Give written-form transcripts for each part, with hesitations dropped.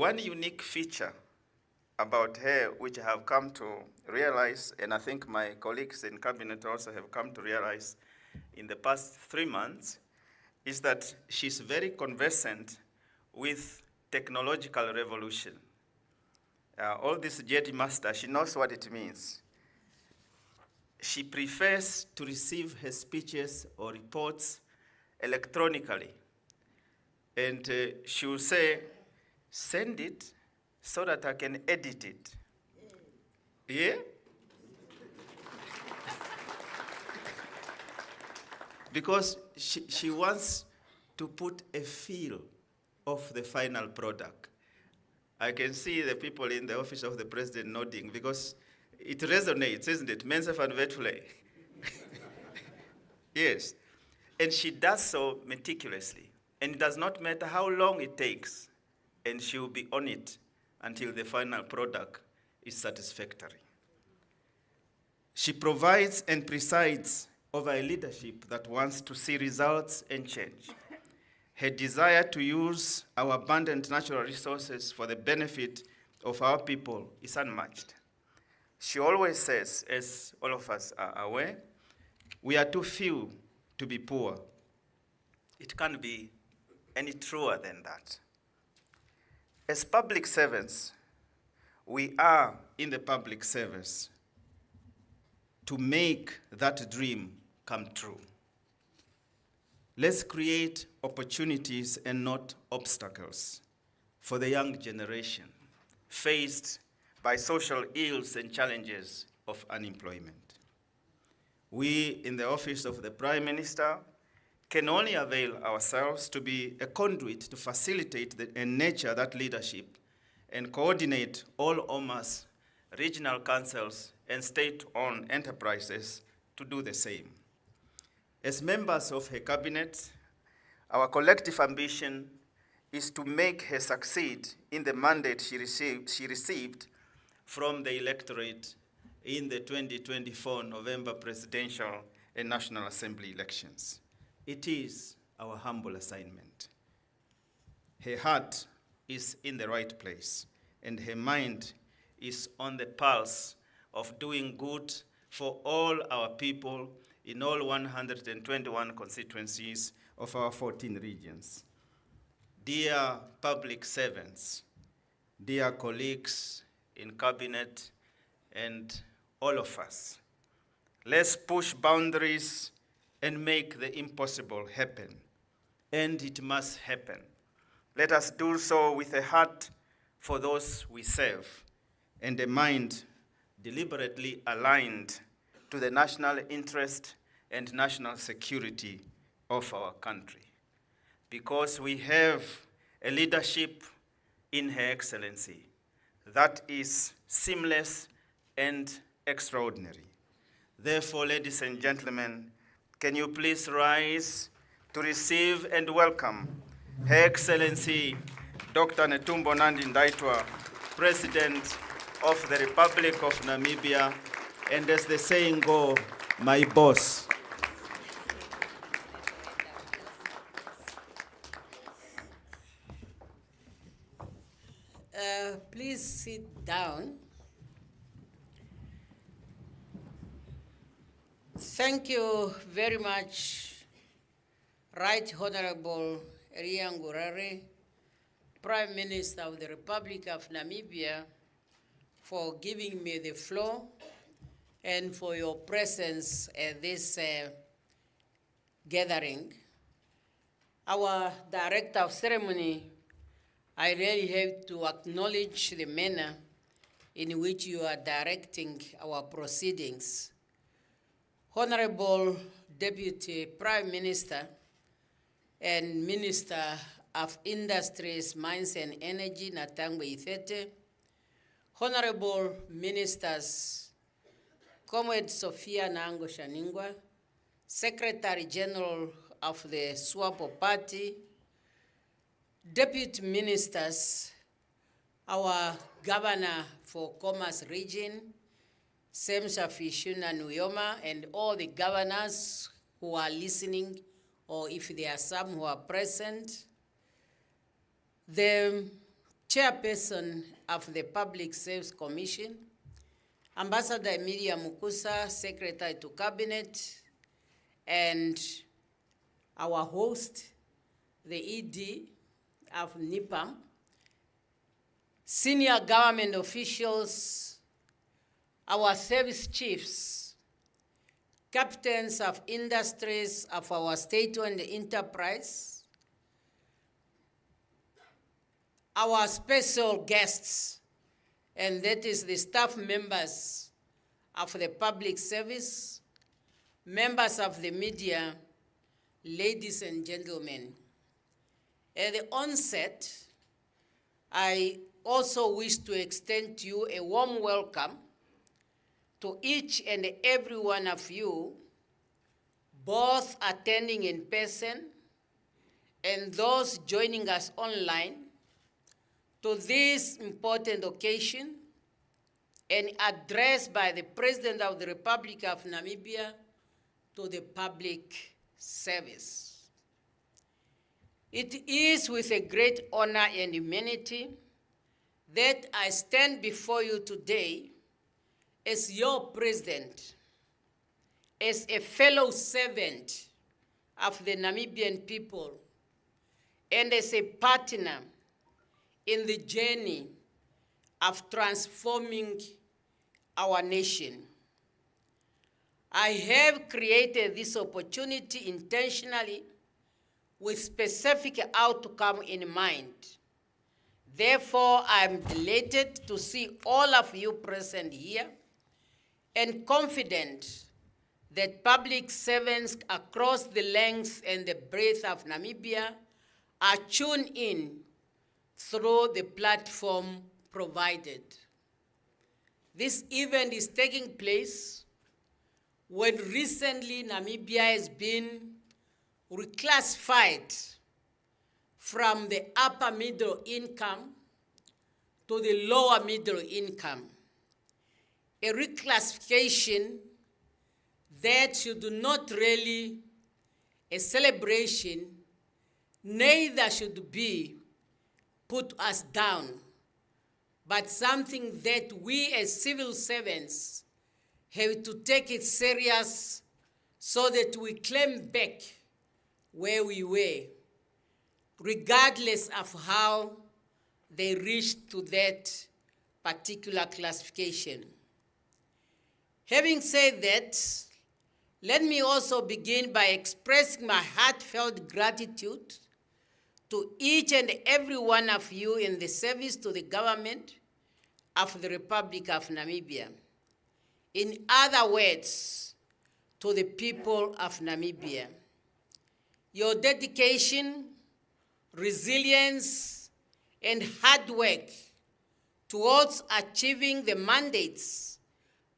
One unique feature about her, which I have come to realize, and I think my colleagues in cabinet also have come to realize in the past 3 months, is that she's very conversant with technological revolution. All this Jedi master, she knows what it means. She prefers to receive her speeches or reports electronically. And she will say, send it so that I can edit it. Yeah? Because she wants to put a feel of the final product. I can see the people in the office of the president nodding because it resonates, isn't it? Mensa van Vetvle. Yes. And she does so meticulously. And it does not matter how long it takes, and she will be on it until the final product is satisfactory. She provides and presides over a leadership that wants to see results and change. Her desire to use our abundant natural resources for the benefit of our people is unmatched. She always says, as all of us are aware, we are too few to be poor. It can't be any truer than that. As public servants, we are in the public service to make that dream come true. Let's create opportunities and not obstacles for the young generation faced by social ills and challenges of unemployment. We in the office of the Prime Minister can only avail ourselves to be a conduit to facilitate and nurture that leadership and coordinate all OMA's regional councils and state-owned enterprises to do the same. As members of her cabinet, our collective ambition is to make her succeed in the mandate she received from the electorate in the 2024 November presidential and National Assembly elections. It is our humble assignment. Her heart is in the right place, and her mind is on the pulse of doing good for all our people in all 121 constituencies of our 14 regions. Dear public servants, dear colleagues in cabinet, and all of us, let's push boundaries and make the impossible happen. And it must happen. Let us do so with a heart for those we serve and a mind deliberately aligned to the national interest and national security of our country. Because we have a leadership in Her Excellency that is seamless and extraordinary. Therefore, ladies and gentlemen, can you please rise to receive and welcome Her Excellency Dr. NETUMBO NANDI-NDAITWAH, President of the Republic of Namibia, and as the saying goes, my boss. Please sit down. Thank you very much, Right Honorable Riangurare, Prime Minister of the Republic of Namibia, for giving me the floor and for your presence at this gathering. Our Director of Ceremony, I really have to acknowledge the manner in which you are directing our proceedings. Honorable Deputy Prime Minister and Minister of Industries, Mines and Energy, Natangwe Ifete, Honorable Ministers, Comrade Sophia Nango Shaningwa, Secretary General of the SWAPO Party, Deputy Ministers, our Governor for Commerce Region, Semsa Fishuna Nuyoma, and all the governors who are listening, or if there are some who are present, the Chairperson of the Public Service Commission, Ambassador Emilia Mukusa, Secretary to Cabinet, and our host, the ED of NIPAM, senior government officials, our service chiefs, captains of industries of our state-owned enterprise, our special guests, and that is the staff members of the public service, members of the media, ladies and gentlemen. At the onset, I also wish to extend to you a warm welcome to each and every one of you, both attending in person and those joining us online, to this important occasion and address by the President of the Republic of Namibia to the public service. It is with a great honor and humility that I stand before you today as your president, as a fellow servant of the Namibian people, and as a partner in the journey of transforming our nation. I have created this opportunity intentionally with specific outcome in mind. Therefore, I'm delighted to see all of you present here and confident that public servants across the length and the breadth of Namibia are tuned in through the platform provided. This event is taking place when recently Namibia has been reclassified from the upper middle income to the lower middle income. A reclassification that should not really a celebration, neither should be put us down, but something that we as civil servants have to take it serious so that we claim back where we were, regardless of how they reached to that particular classification. Having said that, let me also begin by expressing my heartfelt gratitude to each and every one of you in the service to the government of the Republic of Namibia. In other words, to the people of Namibia. Your dedication, resilience, and hard work towards achieving the mandates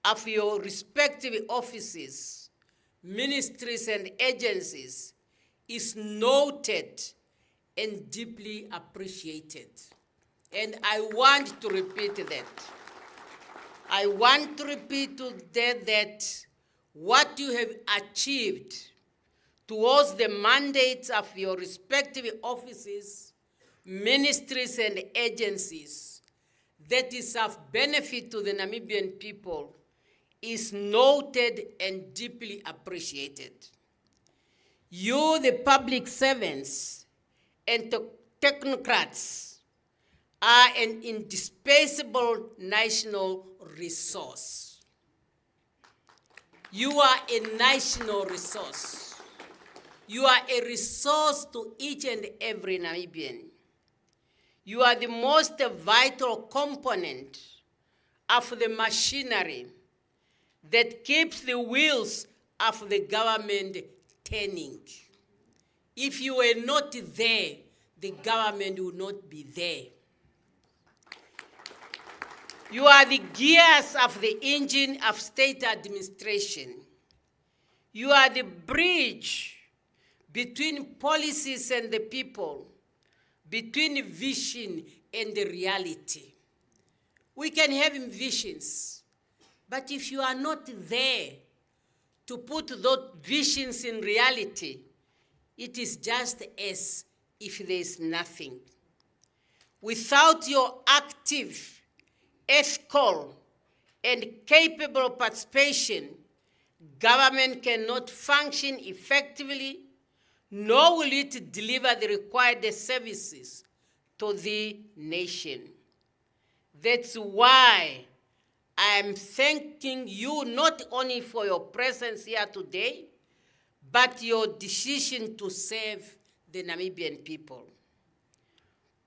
of your respective offices, ministries, and agencies is noted and deeply appreciated. And I want to repeat that. I want to repeat that what you have achieved towards the mandates of your respective offices, ministries, and agencies that is of benefit to the Namibian people is noted and deeply appreciated. You, the public servants and technocrats, are an indispensable national resource. You are a national resource. You are a resource to each and every Namibian. You are the most vital component of the machinery that keeps the wheels of the government turning. If you were not there, the government would not be there. You are the gears of the engine of state administration. You are the bridge between policies and the people, between vision and the reality. We can have visions, but if you are not there to put those visions in reality, it is just as if there is nothing. Without your active, ethical, and capable participation, government cannot function effectively, nor will it deliver the required services to the nation. That's why I am thanking you not only for your presence here today, but your decision to serve the Namibian people.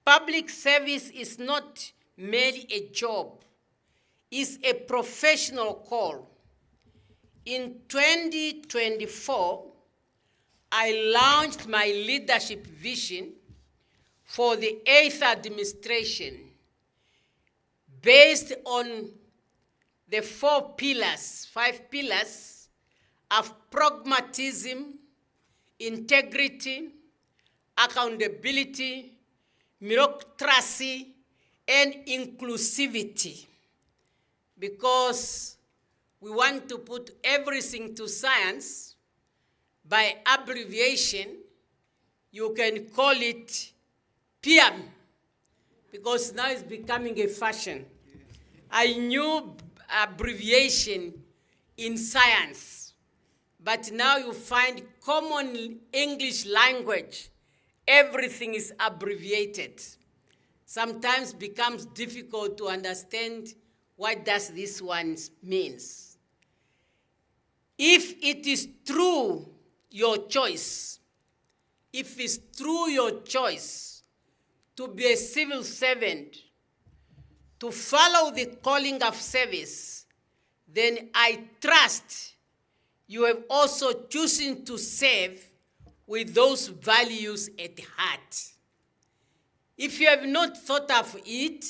Public service is not merely a job, it's a professional call. In 2024, I launched my leadership vision for the 8th administration based on the 5 pillars of pragmatism, integrity, accountability, meritocracy, and inclusivity. Because we want to put everything to science, by abbreviation, you can call it PM, because now it's becoming a fashion. I knew abbreviation in science, but now you find common English language, everything is abbreviated. Sometimes becomes difficult to understand what does this one means. If it is true your choice, if it's true your choice to be a civil servant, to follow the calling of service, then I trust you have also chosen to serve with those values at heart. If you have not thought of it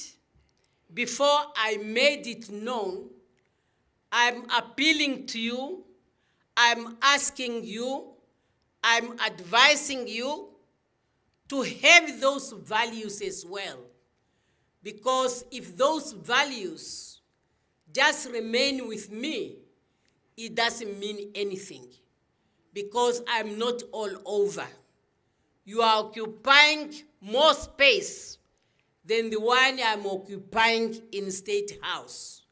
before I made it known, I'm appealing to you, I'm asking you, I'm advising you to have those values as well. Because if those values just remain with me, it doesn't mean anything. Because I'm not all over. You are occupying more space than the one I'm occupying in State House.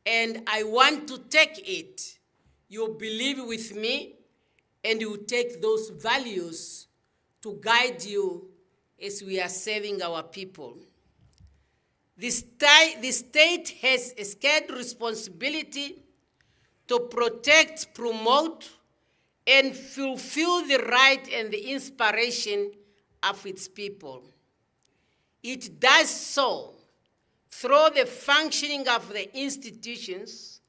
And I want to take it. You believe with me, and you take those values to guide you as we are serving our people. The state has a scared responsibility to protect, promote, and fulfill the right and the inspiration of its people. It does so through the functioning of the institutions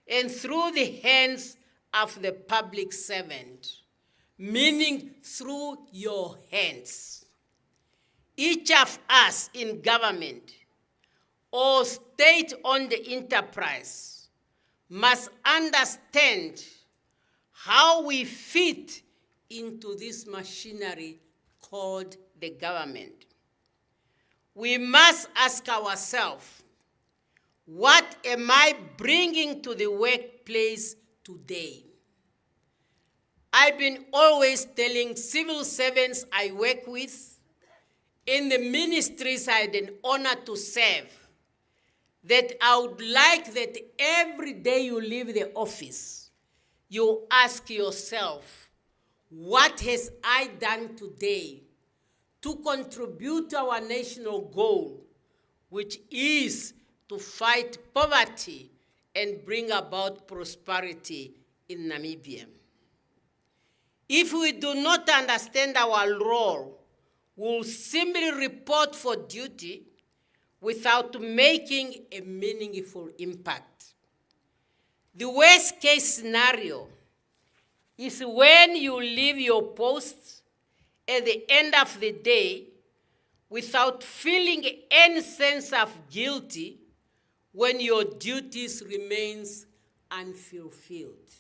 and through the hands of the public servant, meaning through your hands. Each of us in government or state-owned enterprise must understand how we fit into this machinery called the government. We must ask ourselves, what am I bringing to the workplace today? I've been always telling civil servants I work with, in the ministries I had an honor to serve, that I would like that every day you leave the office, you ask yourself, what has I done today to contribute to our national goal, which is to fight poverty and bring about prosperity in Namibia? If we do not understand our role, we'll simply report for duty without making a meaningful impact. The worst case scenario is when you leave your post at the end of the day without feeling any sense of guilty when your duties remains unfulfilled.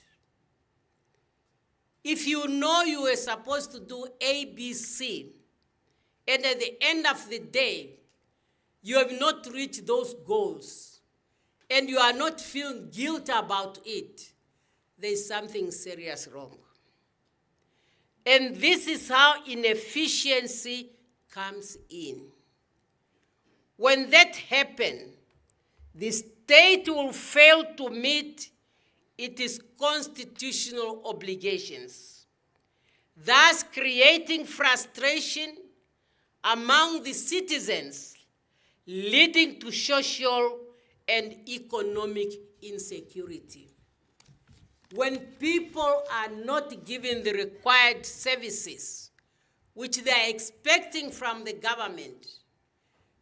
If you know you were supposed to do A, B, C, and at the end of the day, you have not reached those goals, and you are not feeling guilt about it, there's something serious wrong. And this is how inefficiency comes in. When that happens, the state will fail to meet its constitutional obligations, thus creating frustration among the citizens, leading to social and economic insecurity. When people are not given the required services which they are expecting from the government,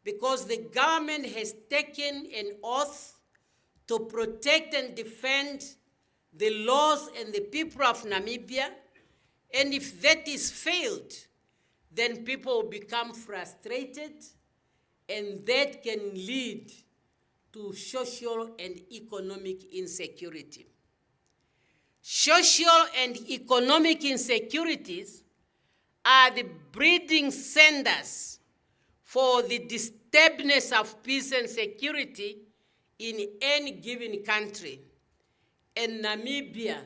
because the government has taken an oath to protect and defend the laws and the people of Namibia, and if that is failed, then people will become frustrated, and that can lead to social and economic insecurity. Social and economic insecurities are the breeding centers for the disturbance of peace and security in any given country, and Namibia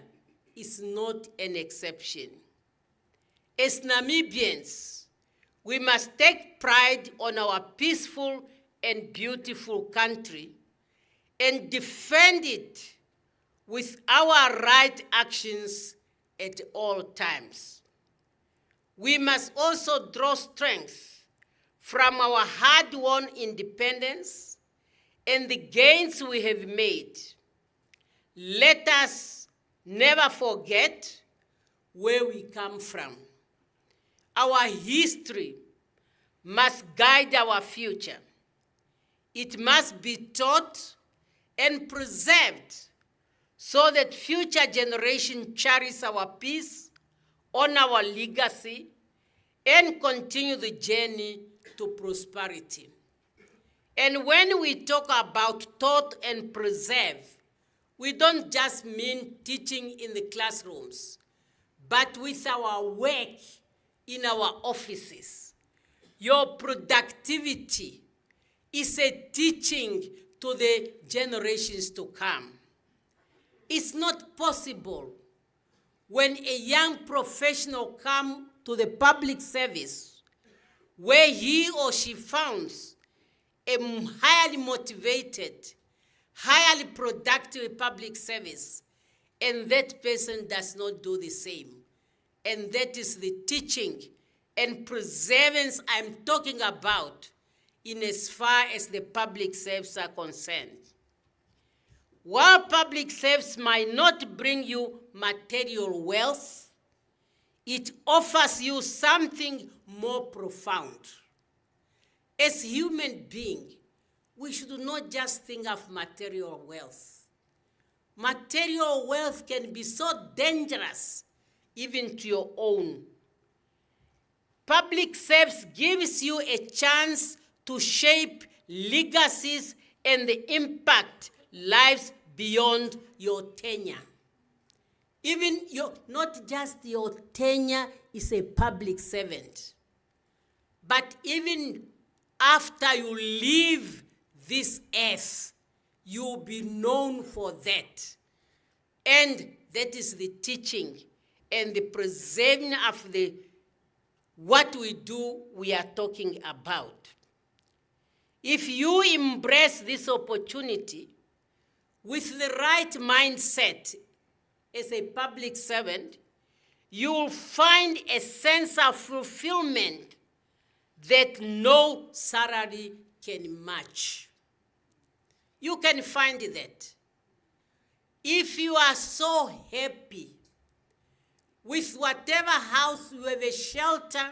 is not an exception. As Namibians, we must take pride on our peaceful and beautiful country and defend it with our right actions at all times. We must also draw strength from our hard-won independence and the gains we have made. Let us never forget where we come from. Our history must guide our future. It must be taught and preserved so that future generations cherish our peace, honor our legacy, and continue the journey to prosperity. And when we talk about taught and preserve, we don't just mean teaching in the classrooms, but with our work in our offices. Your productivity is a teaching to the generations to come. It's not possible when a young professional comes to the public service where he or she finds a highly motivated, highly productive public service, and that person does not do the same. And that is the teaching and preservance I'm talking about in as far as the public services are concerned. While public service might not bring you material wealth, it offers you something more profound. As human beings, we should not just think of material wealth. Material wealth can be so dangerous, even to your own. Public service gives you a chance to shape legacies and impact lives beyond your tenure. Even not just your tenure is a public servant, but even after you leave this earth, you will be known for that. And that is the teaching and the preserving of what we do, we are talking about. If you embrace this opportunity with the right mindset as a public servant, you will find a sense of fulfillment that no salary can match. You can find that. If you are so happy with whatever house you have, a shelter,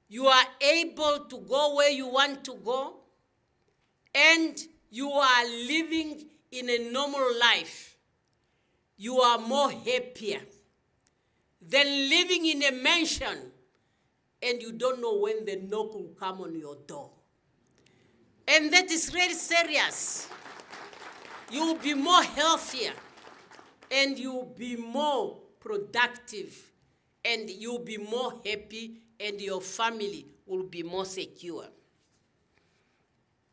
you are able to go where you want to go, and you are living in a normal life, you are more happier than living in a mansion and you don't know when the knock will come on your door. And that is really serious. You will be more healthier and you will be more productive and you will be more happy and your family will be more secure.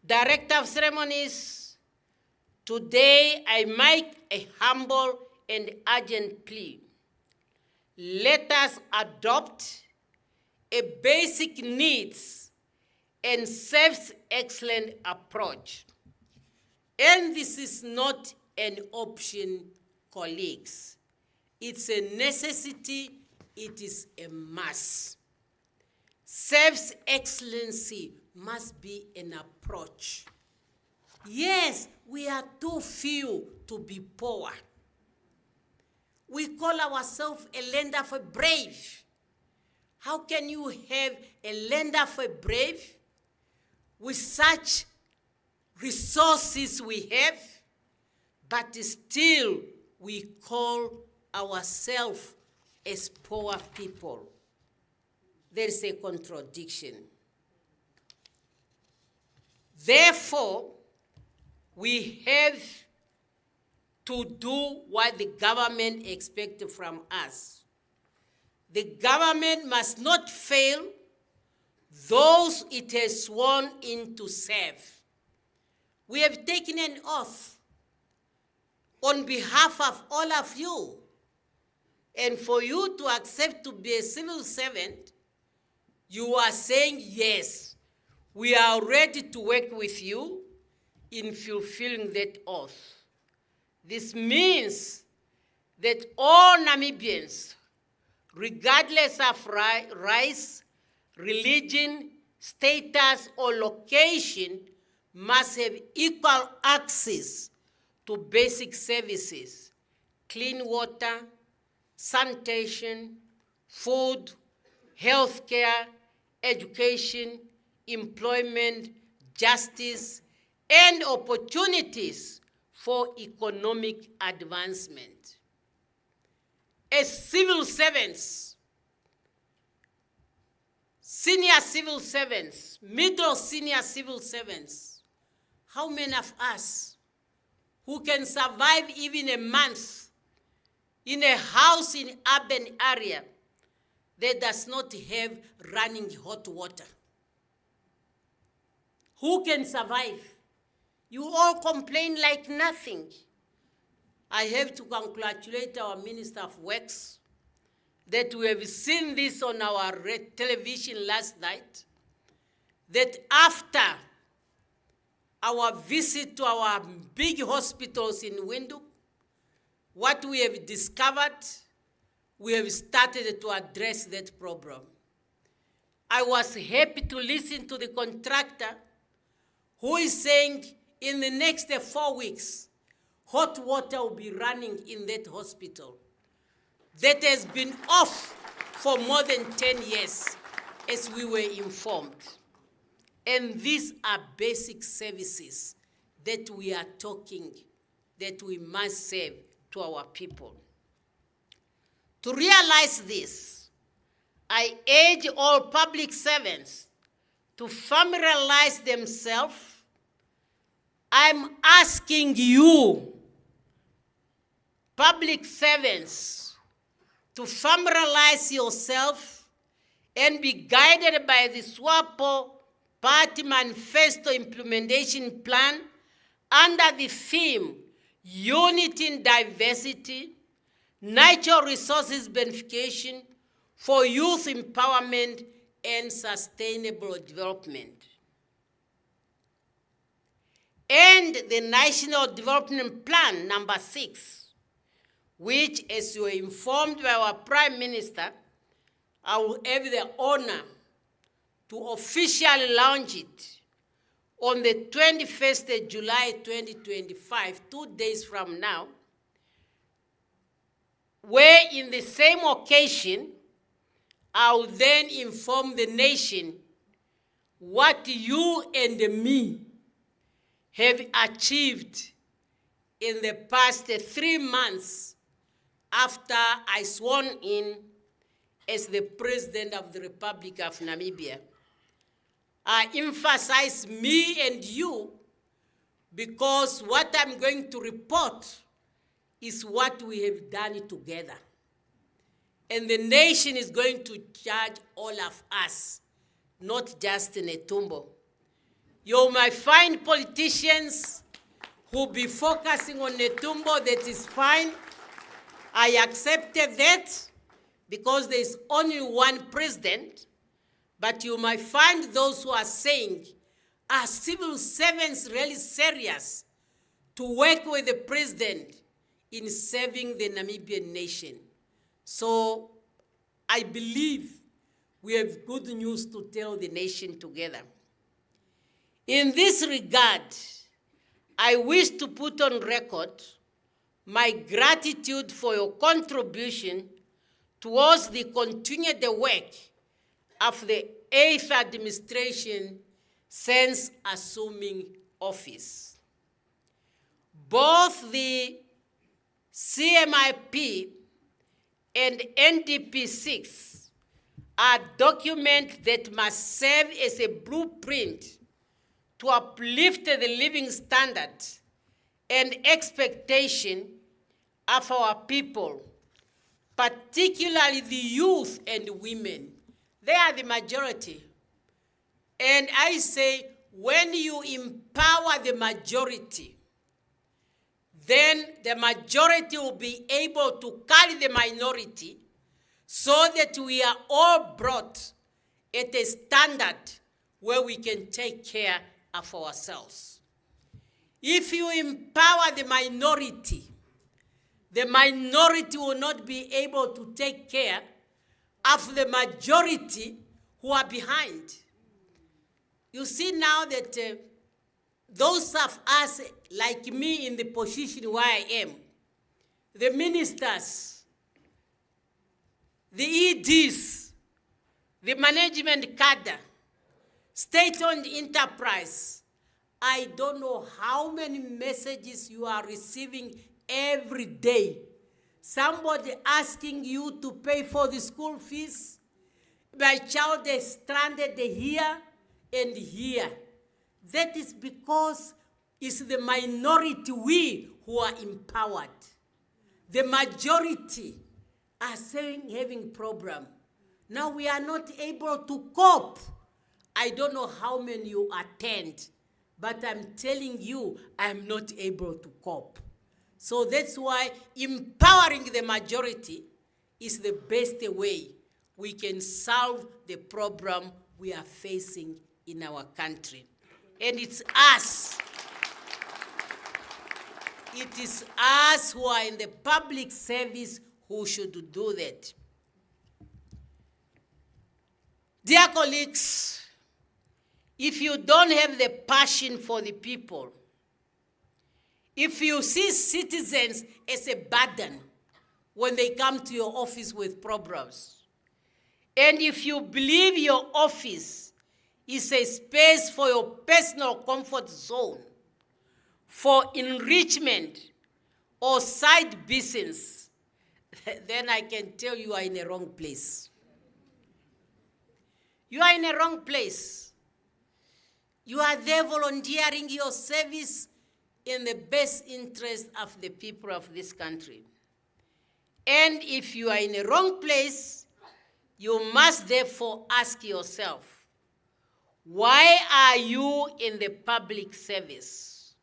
Director of Ceremonies, today I make a humble and urgent plea. Let us adopt a basic needs and self-excellent approach. And this is not an option, colleagues. It's a necessity, it is a must. Self-excellency must be an approach. Yes, we are too few to be poor. We call ourselves a land of a brave. How can you have a land of a brave with such resources we have, but still we call ourselves as poor people? There is a contradiction. Therefore, we have to do what the government expects from us. The government must not fail those it has sworn in to serve. We have taken an oath on behalf of all of you. And for you to accept to be a civil servant, you are saying, yes, we are ready to work with you in fulfilling that oath. This means that all Namibians, regardless of race, religion, status, or location, must have equal access to basic services, clean water, sanitation, food, healthcare, education, employment, justice, and opportunities for economic advancement. As civil servants, senior civil servants, middle senior civil servants, how many of us who can survive even a month in a house in urban area that does not have running hot water? Who can survive? You all complain like nothing. I have to congratulate our Minister of Works that we have seen this on our television last night, that after our visit to our big hospitals in Windhoek, what we have discovered, we have started to address that problem. I was happy to listen to the contractor who is saying in the next 4 weeks, hot water will be running in that hospital that has been off for more than 10 years, as we were informed. And these are basic services that we are talking that we must serve to our people. To realize this, I urge all public servants to familiarize themselves. I'm asking you, public servants, to familiarize yourself and be guided by the SWAPO Party Manifesto Implementation Plan under the theme Unity in Diversity, Natural Resources Beneficiation for Youth Empowerment and Sustainable Development. And the National Development Plan number 6, which, as you were informed by our Prime Minister, I will have the honor to officially launch it on the 21st of July 2025, 2 days from now, where in the same occasion, I will then inform the nation what you and me have achieved in the past 3 months after I sworn in as the President of the Republic of Namibia. I emphasize me and you because what I'm going to report is what we have done together. And the nation is going to judge all of us, not just NETUMBO. You might find politicians who be focusing on NETUMBO, that is fine. I accepted that because there is only one president, But you might find those who are saying, are civil servants really serious to work with the president in serving the Namibian nation? So I believe we have good news to tell the nation together. In this regard, I wish to put on record my gratitude for your contribution towards the continued work of the 8th administration since assuming office. Both the CMIP and NDP6 are documents that must serve as a blueprint to uplift the living standard and expectation of our people, particularly the youth and women. They are the majority. And I say, when you empower the majority, then the majority will be able to carry the minority so that we are all brought at a standard where we can take care of ourselves. If you empower the minority will not be able to take care of the majority who are behind. You see now that those of us like me in the position where I am, the ministers, the EDs, the management cadre, state-owned enterprise, I don't know how many messages you are receiving every day. Somebody asking you to pay for the school fees. My child is stranded here and here. That is because it's the minority, we who are empowered. The majority are saying, having problem. Now we are not able to cope. I don't know how many you attend, but I'm telling you, I'm not able to cope. So that's why empowering the majority is the best way we can solve the problem we are facing in our country. And it's us. It is us who are in the public service who should do that. Dear colleagues, if you don't have the passion for the people, if you see citizens as a burden when they come to your office with problems, and if you believe your office is a space for your personal comfort zone, for enrichment or side business, then I can tell you are in the wrong place. You are in the wrong place. You are there volunteering your service in the best interest of the people of this country. And if you are in the wrong place, you must therefore ask yourself, why are you in the public service?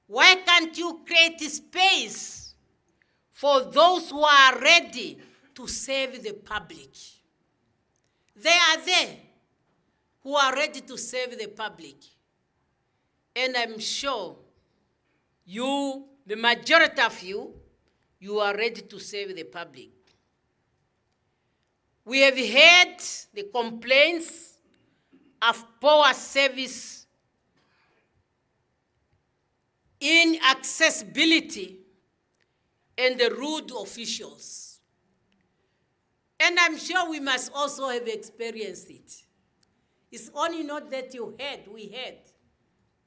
Why can't you create a space for those who are ready to serve the public? They are there who are ready to serve the public. And I'm sure you, the majority of you, you are ready to serve the public. We have heard the complaints of poor service, inaccessibility, and the rude officials. And I'm sure we must also have experienced it. It's only not that you heard, we heard,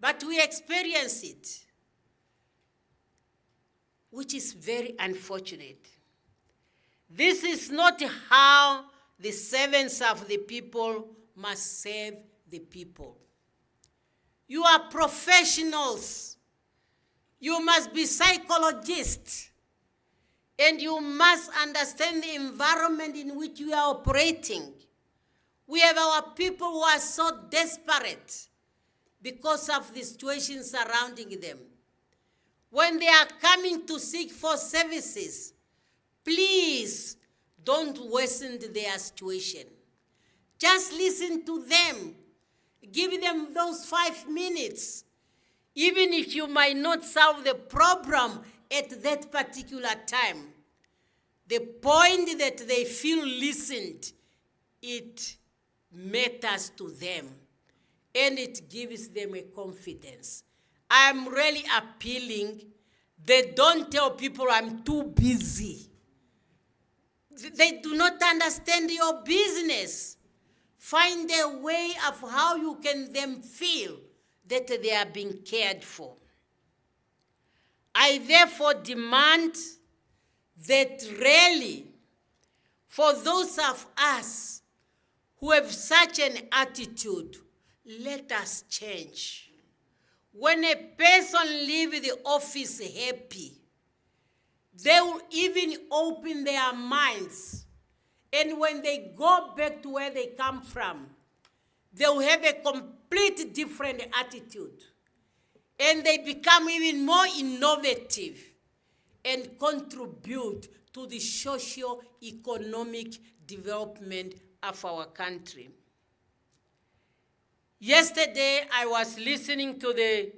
but we experience it, which is very unfortunate. This is not how the servants of the people must serve the people. You are professionals. You must be psychologists. And you must understand the environment in which you are operating. We have our people who are so desperate because of the situation surrounding them. When they are coming to seek for services, please don't worsen their situation. Just listen to them. Give them those 5 minutes. Even if you might not solve the problem at that particular time, the point that they feel listened, it matters to them, and it gives them a confidence. I'm really appealing. They don't tell people I'm too busy. They do not understand your business. Find a way of how you can them feel that they are being cared for. I therefore demand that really, for those of us who have such an attitude, let us change. When a person leaves the office happy, they will even open their minds. And when they go back to where they come from, they will have a complete different attitude. And they become even more innovative and contribute to the socio-economic development of our country. Yesterday, I was listening to the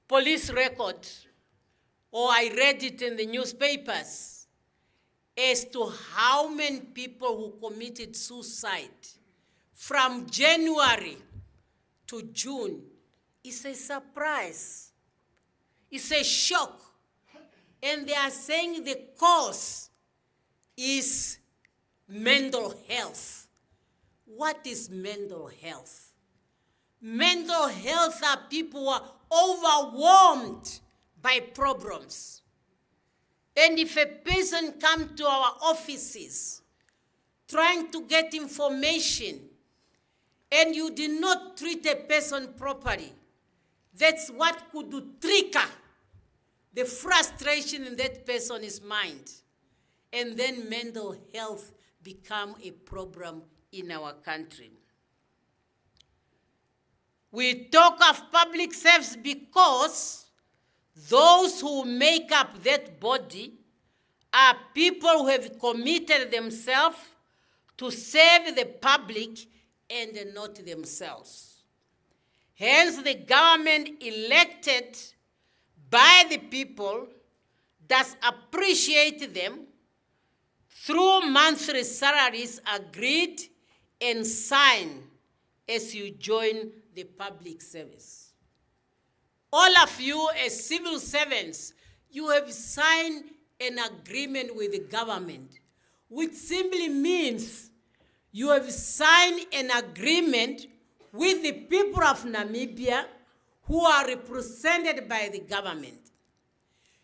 police record, or I read it in the newspapers, as to how many people who committed suicide from January to June. It's a surprise. It's a shock. And they are saying the cause is mental health. What is mental health? Mental health are people who are overwhelmed by problems. And if a person comes to our offices trying to get information and you did not treat a person properly, that's what could trigger the frustration in that person's mind. And then mental health become a problem in our country. We talk of public service because those who make up that body are people who have committed themselves to serve the public and not themselves. Hence, the government elected by the people does appreciate them through monthly salaries agreed and signed as you join the public service. All of you as civil servants, you have signed an agreement with the government, which simply means you have signed an agreement with the people of Namibia who are represented by the government.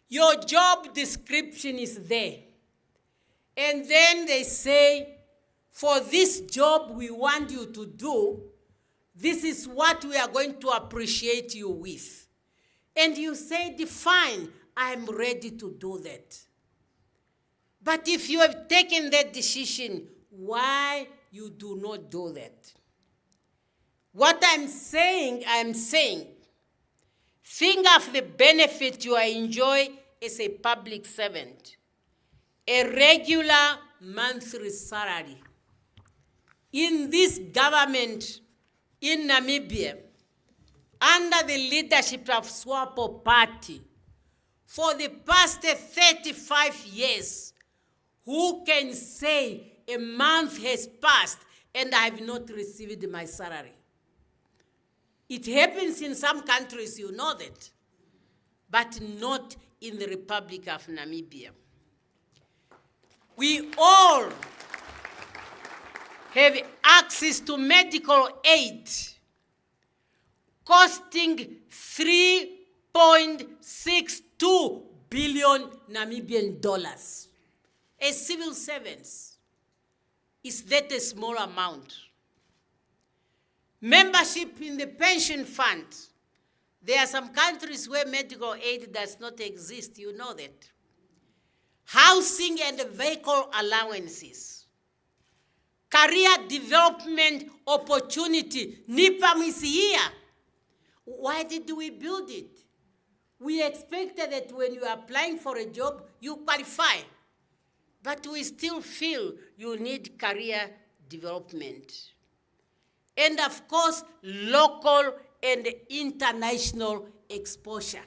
Your job description is there. And then they say, for this job we want you to do, this is what we are going to appreciate you with. And you say, fine, I'm ready to do that. But if you have taken that decision, why you do not do that? What I'm saying, think of the benefit you enjoy as a public servant. A regular monthly salary. In this government in Namibia, under the leadership of SWAPO Party, for the past 35 years, who can say a month has passed and I have not received my salary? It happens in some countries, you know that, but not in the Republic of Namibia. We all have access to medical aid costing 3.62 billion Namibian dollars. As civil servants, is that a small amount? Membership in the pension fund. There are some countries where medical aid does not exist, you know that. Housing and vehicle allowances. Career development opportunity. NIPAM is here. Why did we build it? We expected that when you are applying for a job, you qualify. But we still feel you need career development. and of course, local and international exposure.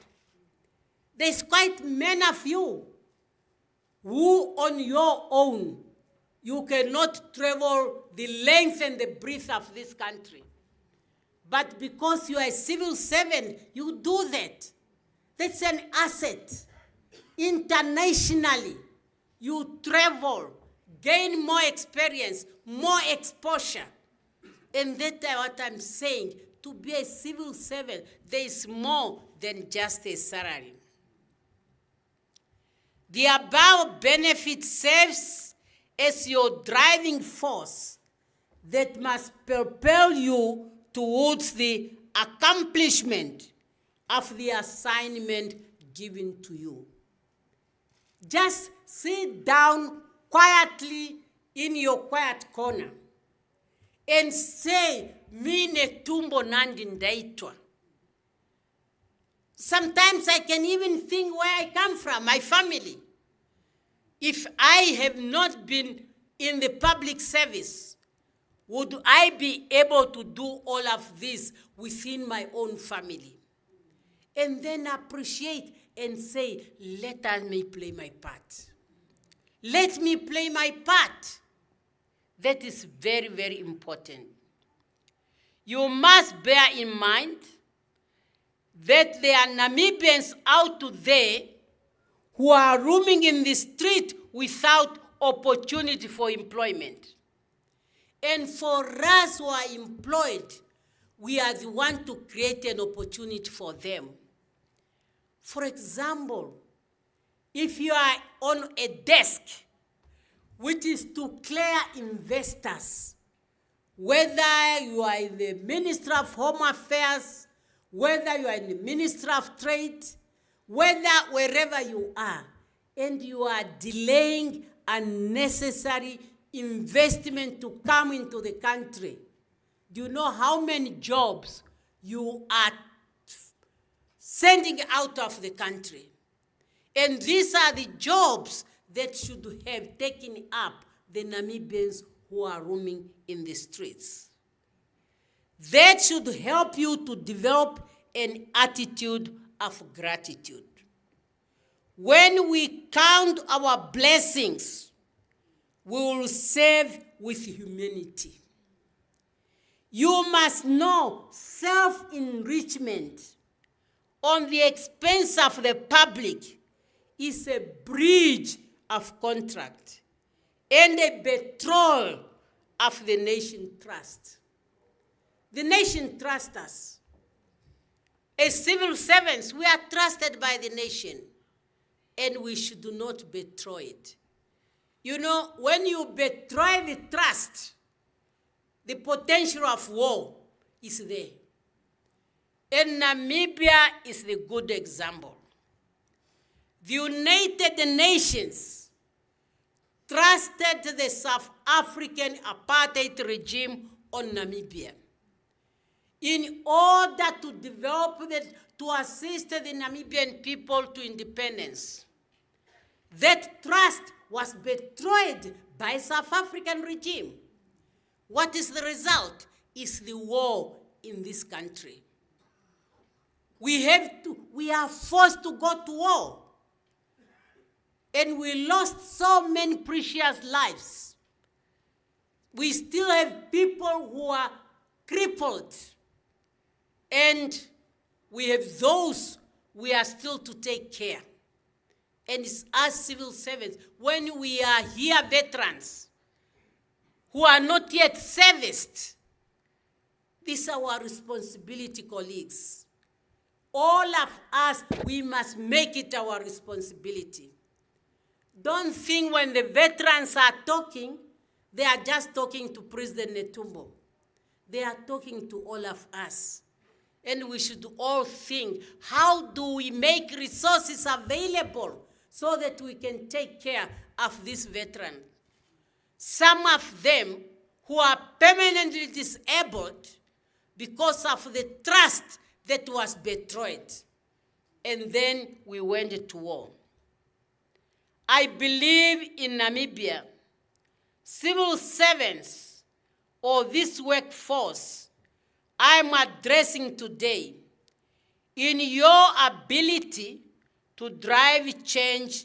There's quite many of you who on your own, you cannot travel the length and the breadth of this country. But because you are a civil servant, you do that. That's an asset. Internationally, you travel, gain more experience, more exposure. And that's what I'm saying. To be a civil servant, there is more than just a salary. The above benefit serves as your driving force that must propel you towards the accomplishment of the assignment given to you. Just sit down quietly in your quiet corner and say, "Mi NETUMBO NANDI-NDAITWAH." Sometimes I can even think where I come from, my family. If I have not been in the public service, would I be able to do all of this within my own family? And then appreciate and say, let me play my part. Let me play my part. That is very, very important. You must bear in mind that there are Namibians out there who are roaming in the street without opportunity for employment. And for us who are employed, we are the ones to create an opportunity for them. For example, if you are on a desk, which is to clear investors, whether you are in the Ministry of Home Affairs, whether you are in the Ministry of Trade, wherever you are, and you are delaying unnecessary investment to come into the country, do you know how many jobs you are sending out of the country? And these are the jobs that should have taken up the Namibians who are roaming in the streets. That should help you to develop an attitude of gratitude. When we count our blessings, we will serve with humanity. You must know self-enrichment on the expense of the public is a breach of contract and a betrayal of the nation trust. The nation trusts us. As civil servants, we are trusted by the nation, and we should not betray it. You know, when you betray the trust, the potential of war is there. And Namibia is the good example. The United Nations trusted the South African apartheid regime on Namibia in order to develop to assist the Namibian people to independence. That trust was betrayed by South African regime. What is the result? Is the war in this country. We are forced to go to war. And we lost so many precious lives. We still have people who are crippled. And we have those we are still to take care. And it's us civil servants, when we are here veterans who are not yet serviced, this is our responsibility, colleagues. All of us, we must make it our responsibility. Don't think when the veterans are talking, they are just talking to President NETUMBO. They are talking to all of us. And we should all think, how do we make resources available so that we can take care of these veterans? Some of them who are permanently disabled because of the trust that was betrayed. And then we went to war. I believe in Namibia, civil servants or this workforce I'm addressing today in your ability to drive change.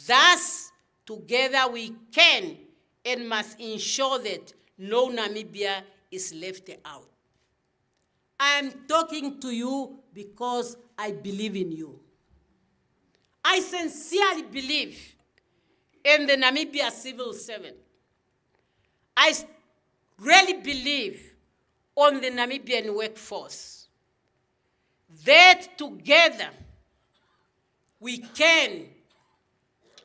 Thus, together we can and must ensure that no Namibia is left out. I am talking to you because I believe in you. I sincerely believe in the Namibia civil servant. I really believe on the Namibian workforce that together we can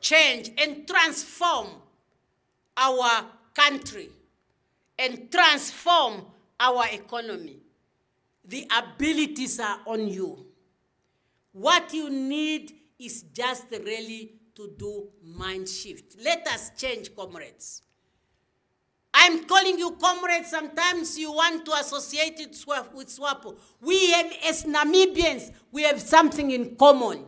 change and transform our country and transform our economy. The abilities are on you. What you need is just really to do mind shift. Let us change, comrades. I'm calling you comrades. Sometimes you want to associate it with SWAPO. We have, as Namibians, we have something in common.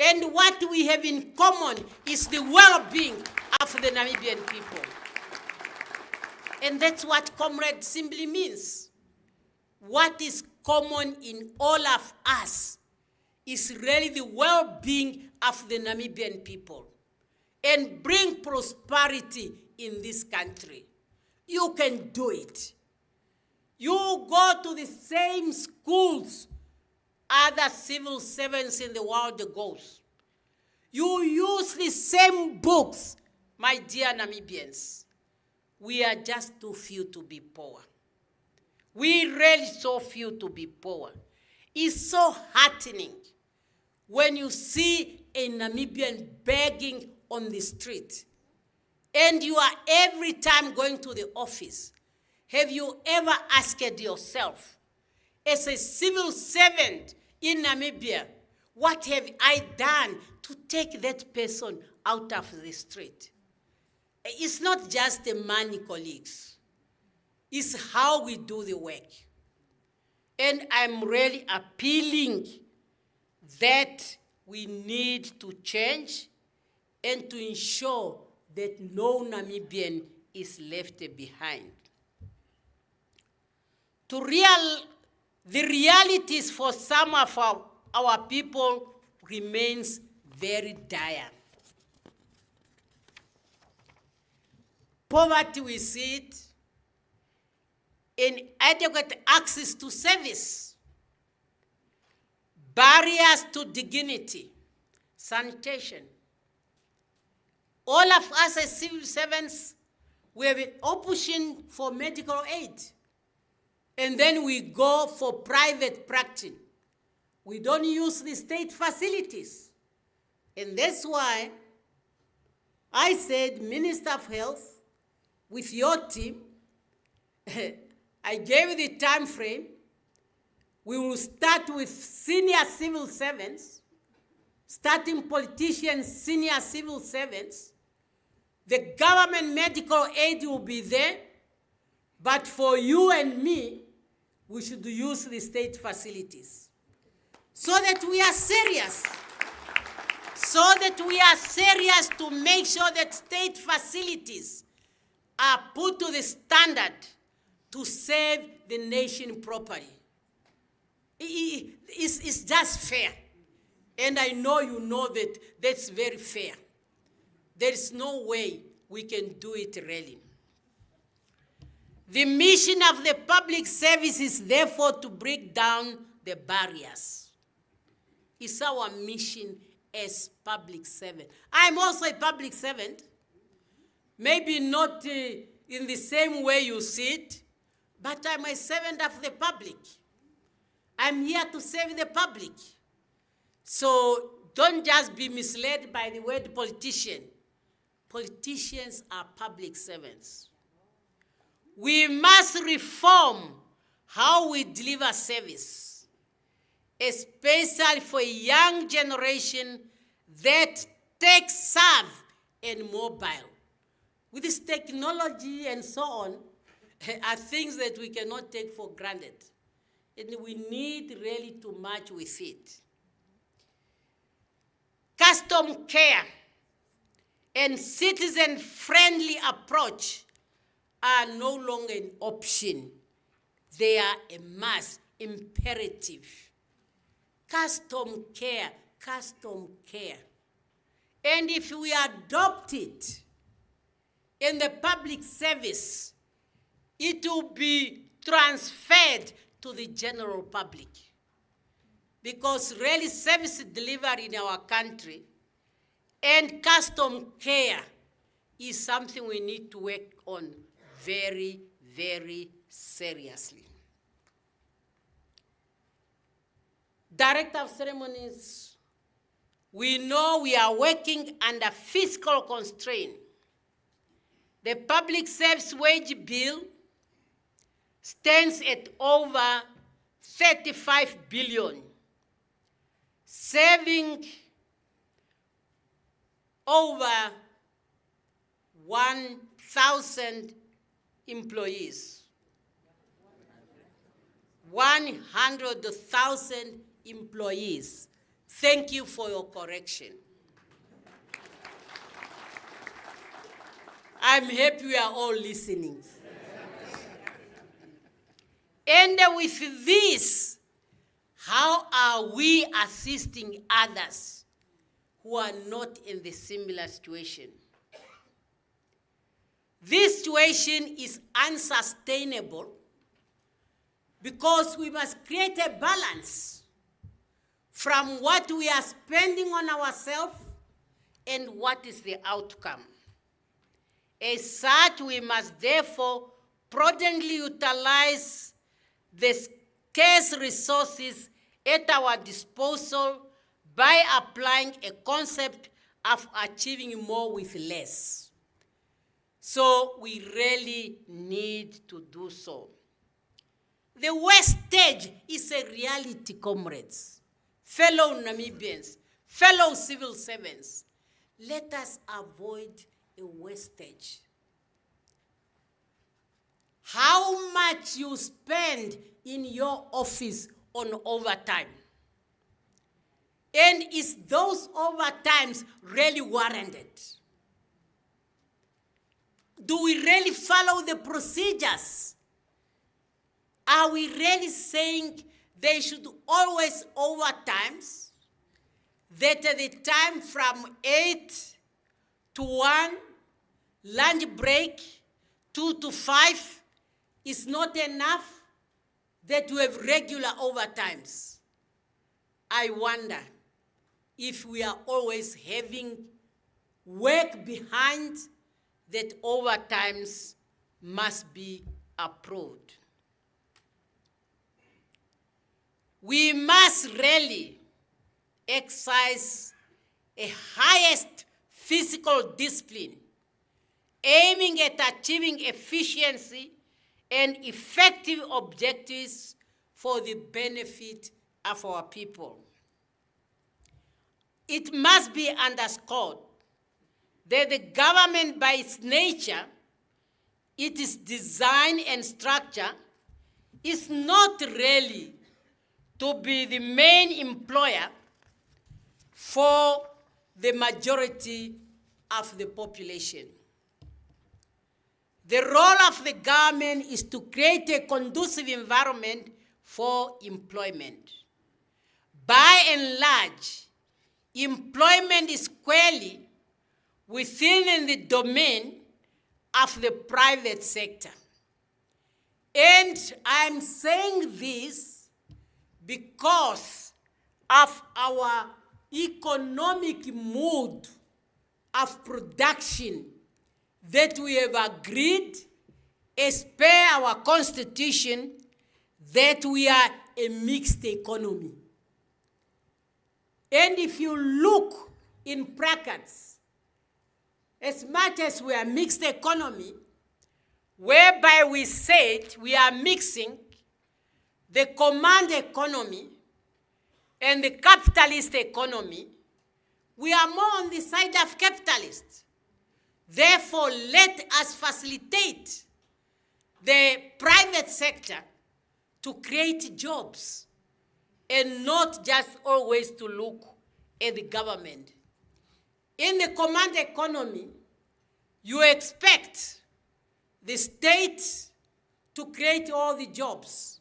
And what we have in common is the well-being of the Namibian people. And that's what comrade simply means. What is common in all of us is really the well-being of the Namibian people and bring prosperity in this country. You can do it. You go to the same schools other civil servants in the world goes. You use the same books, my dear Namibians. We are just too few to be poor. We really so few to be poor. It's so heartening when you see a Namibian begging on the street and you are every time going to the office. Have you ever asked yourself, as a civil servant in Namibia, what have I done to take that person out of the street? It's not just the money, colleagues. It's how we do the work. And I'm really appealing that we need to change and to ensure that no Namibian is left behind. The realities for some of our people remains very dire. Poverty, we see it, inadequate access to service, barriers to dignity, sanitation. All of us as civil servants, we have an option for medical aid. And then we go for private practice. We don't use the state facilities. And that's why I said, Minister of Health, with your team, I gave the time frame. We will start with senior civil servants, starting politicians, senior civil servants. The government medical aid will be there, but for you and me, we should use the state facilities. So that we are serious. So that we are serious to make sure that state facilities are put to the standard to serve the nation properly. It's just fair. And I know you know that that's very fair. There is no way we can do it really. The mission of the public service is therefore to break down the barriers. It's our mission as public servant. I'm also a public servant. Maybe not in the same way you see it, but I'm a servant of the public. I'm here to serve the public. So don't just be misled by the word politician. Politicians are public servants. We must reform how we deliver service, especially for a young generation that tech savvy and mobile. With this technology and so on, are things that we cannot take for granted. And we need really to match with it. Custom care and citizen-friendly approach are no longer an option. They are a must, imperative. Custom care, custom care. And if we adopt it in the public service, it will be transferred to the general public. Because really service delivery in our country and custom care is something we need to work on very, very seriously. Director of Ceremonies, we know we are working under fiscal constraint. The public service wage bill stands at over 35 billion, saving over 1,000 employees. 100,000 employees. Thank you for your correction. I'm happy we are all listening. And with this, how are we assisting others who are not in the similar situation? This situation is unsustainable because we must create a balance from what we are spending on ourselves and what is the outcome. As such, we must therefore prudently utilize the scarce resources at our disposal by applying a concept of achieving more with less. So we really need to do so. The wastage is a reality, comrades, fellow Namibians, fellow civil servants. Let us avoid a wastage. How much you spend in your office on overtime? And is those overtimes really warranted? Do we really follow the procedures? Are we really saying they should always overtimes? That the time from 8 to 1, lunch break, 2 to 5, is not enough? That we have regular overtimes? I wonder if we are always having work behind that overtimes must be approved. We must really exercise a highest physical discipline, aiming at achieving efficiency and effective objectives for the benefit of our people. It must be underscored that the government, by its nature, its design and structure, is not really to be the main employer for the majority of the population. The role of the government is to create a conducive environment for employment. By and large, employment is squarely within the domain of the private sector. And I'm saying this because of our economic mood of production that we have agreed as per our constitution that we are a mixed economy. And if you look in brackets, as much as we are mixed economy, whereby we said we are mixing the command economy and the capitalist economy, we are more on the side of capitalists. Therefore, let us facilitate the private sector to create jobs and not just always to look at the government. In the command economy, you expect the state to create all the jobs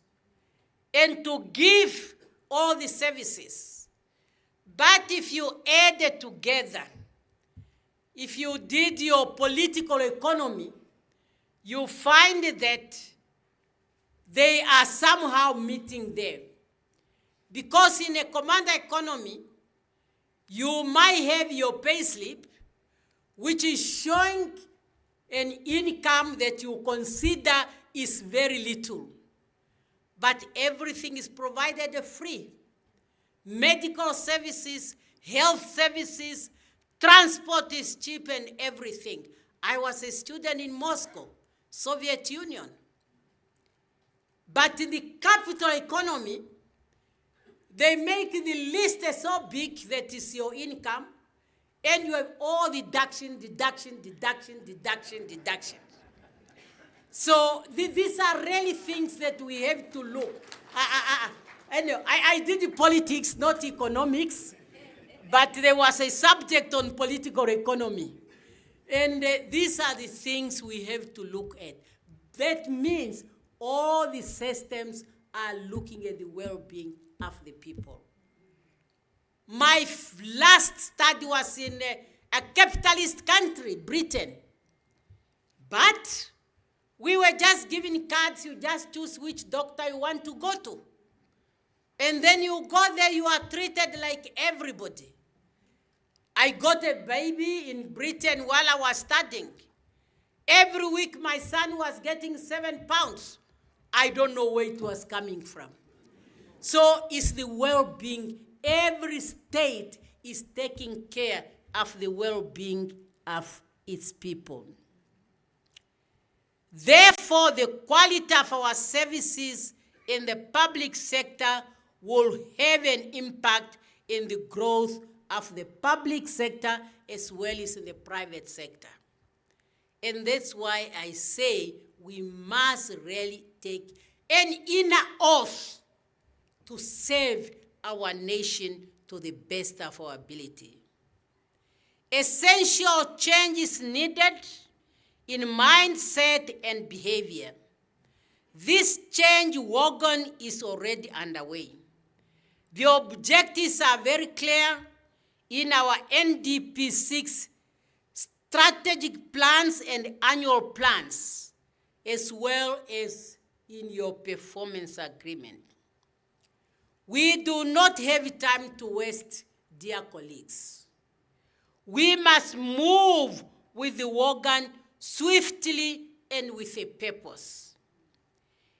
and to give all the services. But if you add it together, if you did your political economy, you find that they are somehow meeting them. Because in a command economy, you might have your payslip, which is showing an income that you consider is very little. But everything is provided free. Medical services, health services, transport is cheap and everything. I was a student in Moscow, Soviet Union. But in the capital economy, they make the list so big that is your income, and you have all deduction. So these are really things that we have to look. I did politics, not economics, but there was a subject on political economy. And these are the things we have to look at. That means all the systems are looking at the well-being of the people. My last study was in a capitalist country, Britain. But we were just given cards, you just choose which doctor you want to go to. And then you go there, you are treated like everybody. I got a baby in Britain while I was studying. Every week my son was getting 7 pounds. I don't know where it was coming from. So it's the well-being. Every state is taking care of the well-being of its people. Therefore, the quality of our services in the public sector will have an impact in the growth of the public sector as well as in the private sector. And that's why I say we must really take an inner oath to serve our nation to the best of our ability. Essential change is needed in mindset and behavior. This change wagon is already underway. The objectives are very clear in our NDP 6 strategic plans and annual plans, as well as in your performance agreement. We do not have time to waste, dear colleagues. We must move with the wagon swiftly and with a purpose.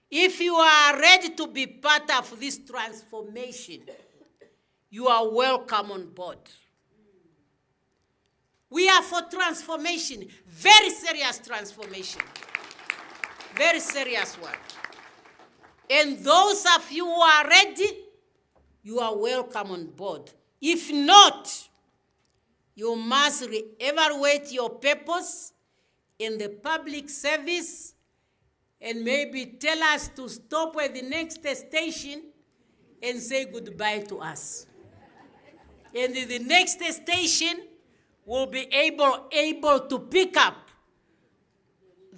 If you are ready to be part of this transformation, you are welcome on board. We are for transformation, very serious transformation, very serious one. And those of you who are ready, you are welcome on board. If not, you must re-evaluate your purpose in the public service and maybe tell us to stop at the next station and say goodbye to us. And in the next station, we'll be able to pick up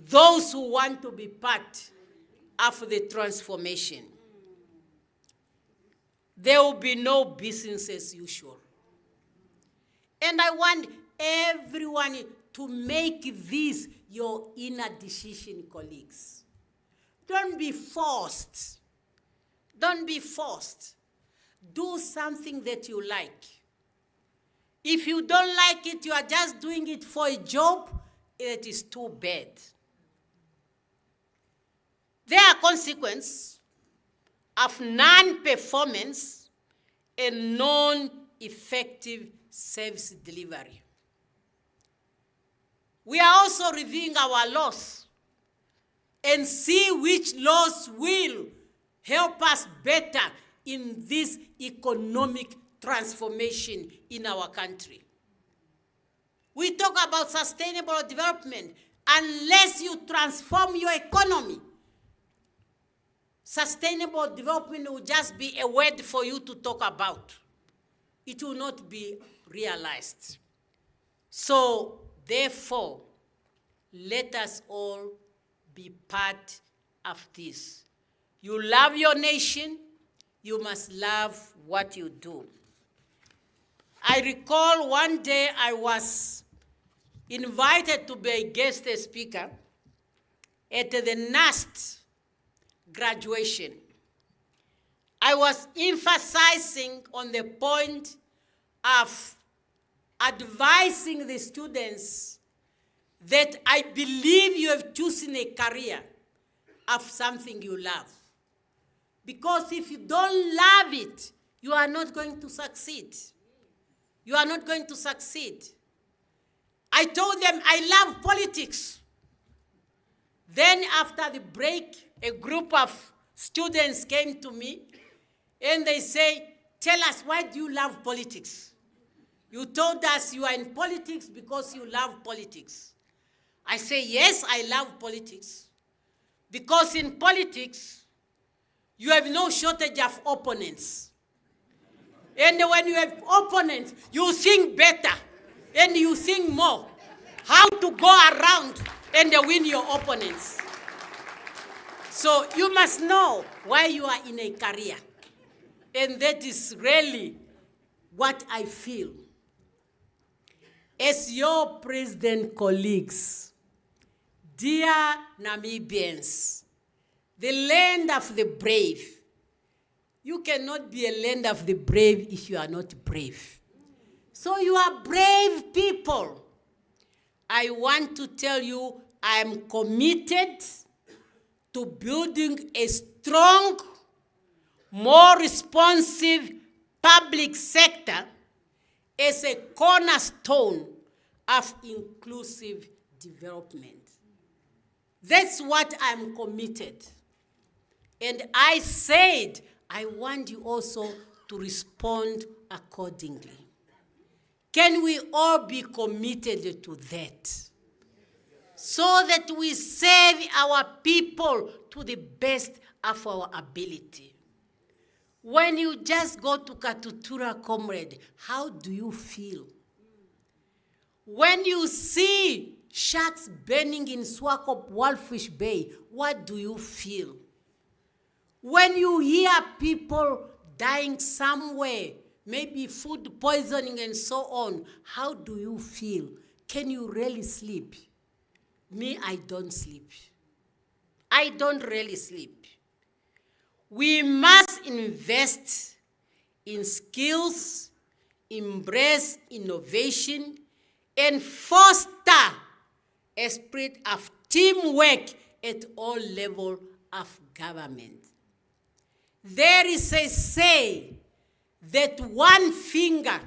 those who want to be part of the transformation. There will be no business as usual. And I want everyone to make this your inner decision, colleagues. Don't be forced. Don't be forced. Do something that you like. If you don't like it, you are just doing it for a job, it is too bad. There are consequences of non-performance and non-effective service delivery. We are also reviewing our laws and see which laws will help us better in this economic transformation in our country. We talk about sustainable development. Unless you transform your economy, sustainable development will just be a word for you to talk about. It will not be realized. So, therefore, let us all be part of this. You love your nation, you must love what you do. I recall one day I was invited to be a guest speaker at the NAST graduation. I was emphasizing on the point of advising the students that I believe you have chosen a career of something you love. Because if you don't love it, you are not going to succeed. You are not going to succeed. I told them I love politics. Then after the break, a group of students came to me and they say, tell us, why do you love politics? You told us you are in politics because you love politics. I say, yes, I love politics. Because in politics, you have no shortage of opponents. And when you have opponents, you think better and you think more how to go around and win your opponents. So you must know why you are in a career. And that is really what I feel. As your president colleagues, dear Namibians, the land of the brave, you cannot be a land of the brave if you are not brave. So you are brave people. I want to tell you, I am committed to building a strong, more responsive public sector as a cornerstone of inclusive development. That's what I'm committed. And I said, I want you also to respond accordingly. Can we all be committed to that? So that we serve our people to the best of our ability. When you just go to Katutura, comrade, how do you feel? When you see sharks burning in Swakop Walfish Bay, what do you feel? When you hear people dying somewhere, maybe food poisoning and so on, how do you feel? Can you really sleep? Me, I don't sleep. I don't really sleep. We must invest in skills, embrace innovation, and foster a spirit of teamwork at all levels of government. There is a say that one finger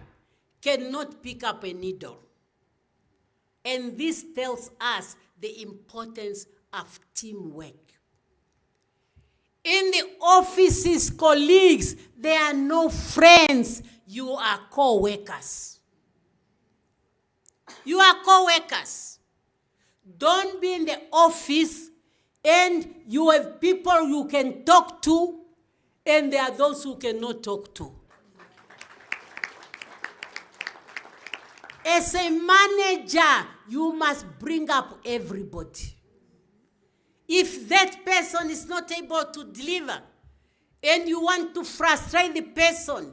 cannot pick up a needle. And this tells us the importance of teamwork. In the offices, colleagues, there are no friends. You are co-workers. You are co-workers. Don't be in the office and you have people you can talk to and there are those who cannot talk to. As a manager, you must bring up everybody. If that person is not able to deliver, and you want to frustrate the person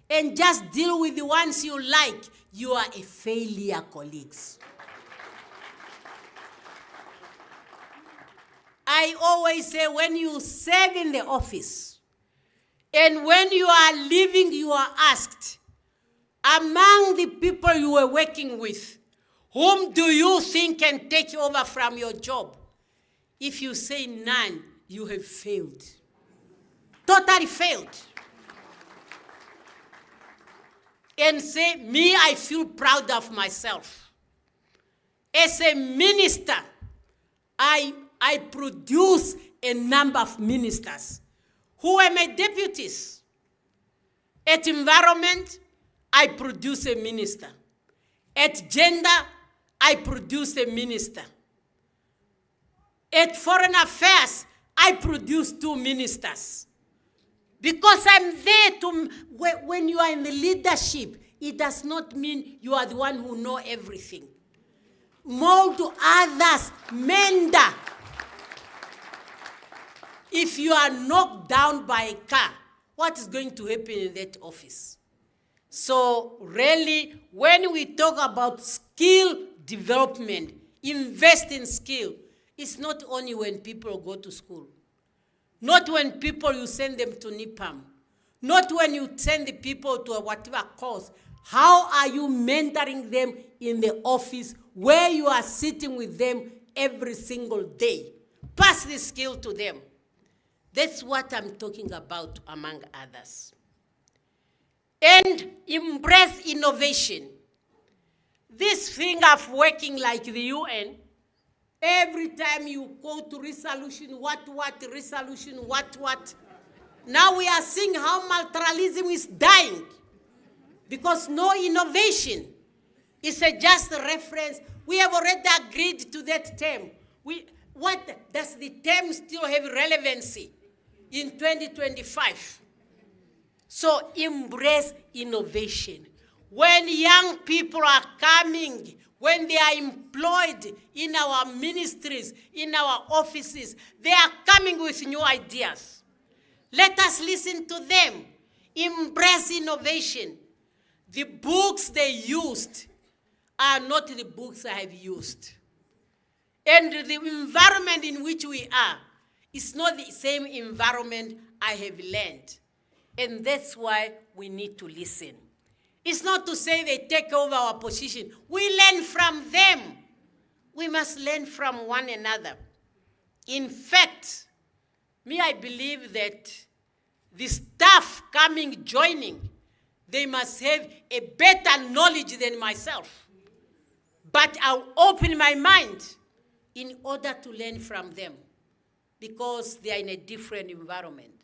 and just deal with the ones you like, you are a failure, colleagues. I always say when you serve in the office, and when you are leaving, you are asked, among the people you were working with, whom do you think can take over from your job? If you say none, you have failed. Totally failed. And say, me, I feel proud of myself. As a minister, I produce a number of ministers who are my deputies. At environment, I produce a minister. At gender, I produce a minister. At foreign affairs, I produce 2 ministers. Because I'm there to, when you are in the leadership, it does not mean you are the one who knows everything. Mold to others, mender. If you are knocked down by a car, what is going to happen in that office? So really, when we talk about skill development, invest in skill, it's not only when people go to school, not when people you send them to NIPAM, not when you send the people to whatever course. How are you mentoring them in the office where you are sitting with them every single day? Pass the skill to them. That's what I'm talking about, among others. And embrace innovation. This thing of working like the UN, every time you go to resolution, resolution, what. Now we are seeing how multilateralism is dying because no innovation. It's just a reference. We have already agreed to that term. What does the term still have relevancy in 2025? So embrace innovation. When young people are coming, when they are employed in our ministries, in our offices, they are coming with new ideas. Let us listen to them. Embrace innovation. The books they used are not the books I have used. And the environment in which we are is not the same environment I have learned. And that's why we need to listen. It's not to say they take over our position. We learn from them. We must learn from one another. In fact, I believe that the staff coming, joining, they must have a better knowledge than myself. But I'll open my mind in order to learn from them because they are in a different environment.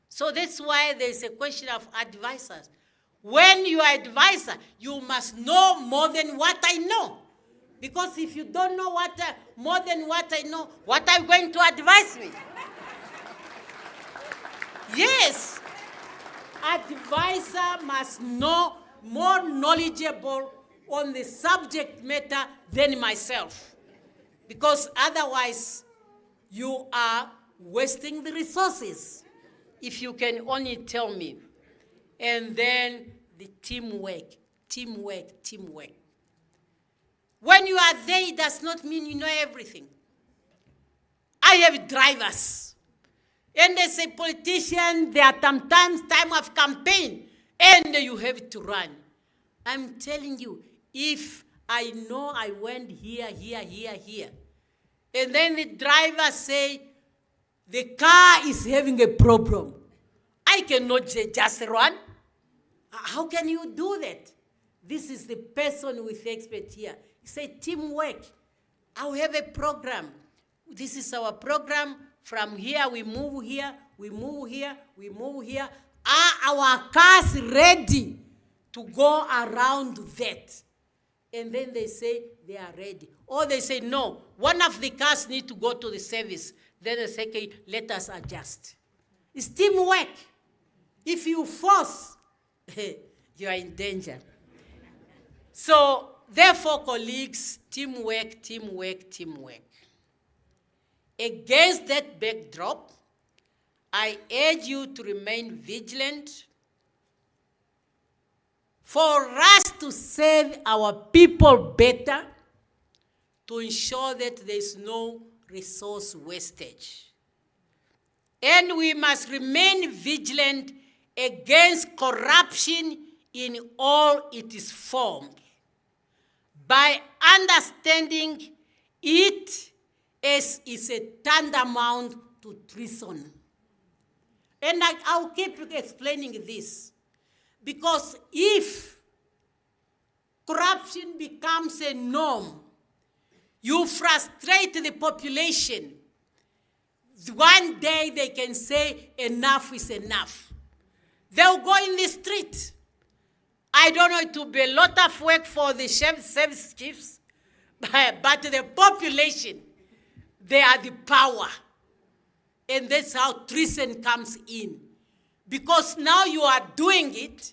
So that's why there's a question of advisors. When you are advisor, you must know more than what I know. Because if you don't know more than what I know, what are you going to advise me? Yes. Advisor must know more knowledgeable on the subject matter than myself. Because otherwise, you are wasting the resources. If you can only tell me. And then the teamwork. When you are there, it does not mean you know everything. I have drivers. And as a politician, there are sometimes time of campaign, and you have to run. I'm telling you, if I know I went here, and then the driver say, the car is having a problem, I cannot just run. How can you do that? This is the person with expert here. He said, teamwork. I'll have a program. This is our program. From here, we move here, we move here, we move here. Are our cars ready to go around that? And then they say they are ready. Or they say, no, one of the cars need to go to the service. Then they say, okay, let us adjust. It's teamwork. If you force, you are in danger. So, therefore, colleagues, teamwork. Against that backdrop, I urge you to remain vigilant for us to serve our people better, to ensure that there is no resource wastage. And we must remain vigilant against corruption in all its forms by understanding it as is a tantamount to treason. And I'll keep explaining this. Because if corruption becomes a norm, you frustrate the population. One day they can say enough is enough. They'll go in the street. I don't know, it will be a lot of work for the service chiefs, but the population, they are the power. And that's how treason comes in. Because now you are doing it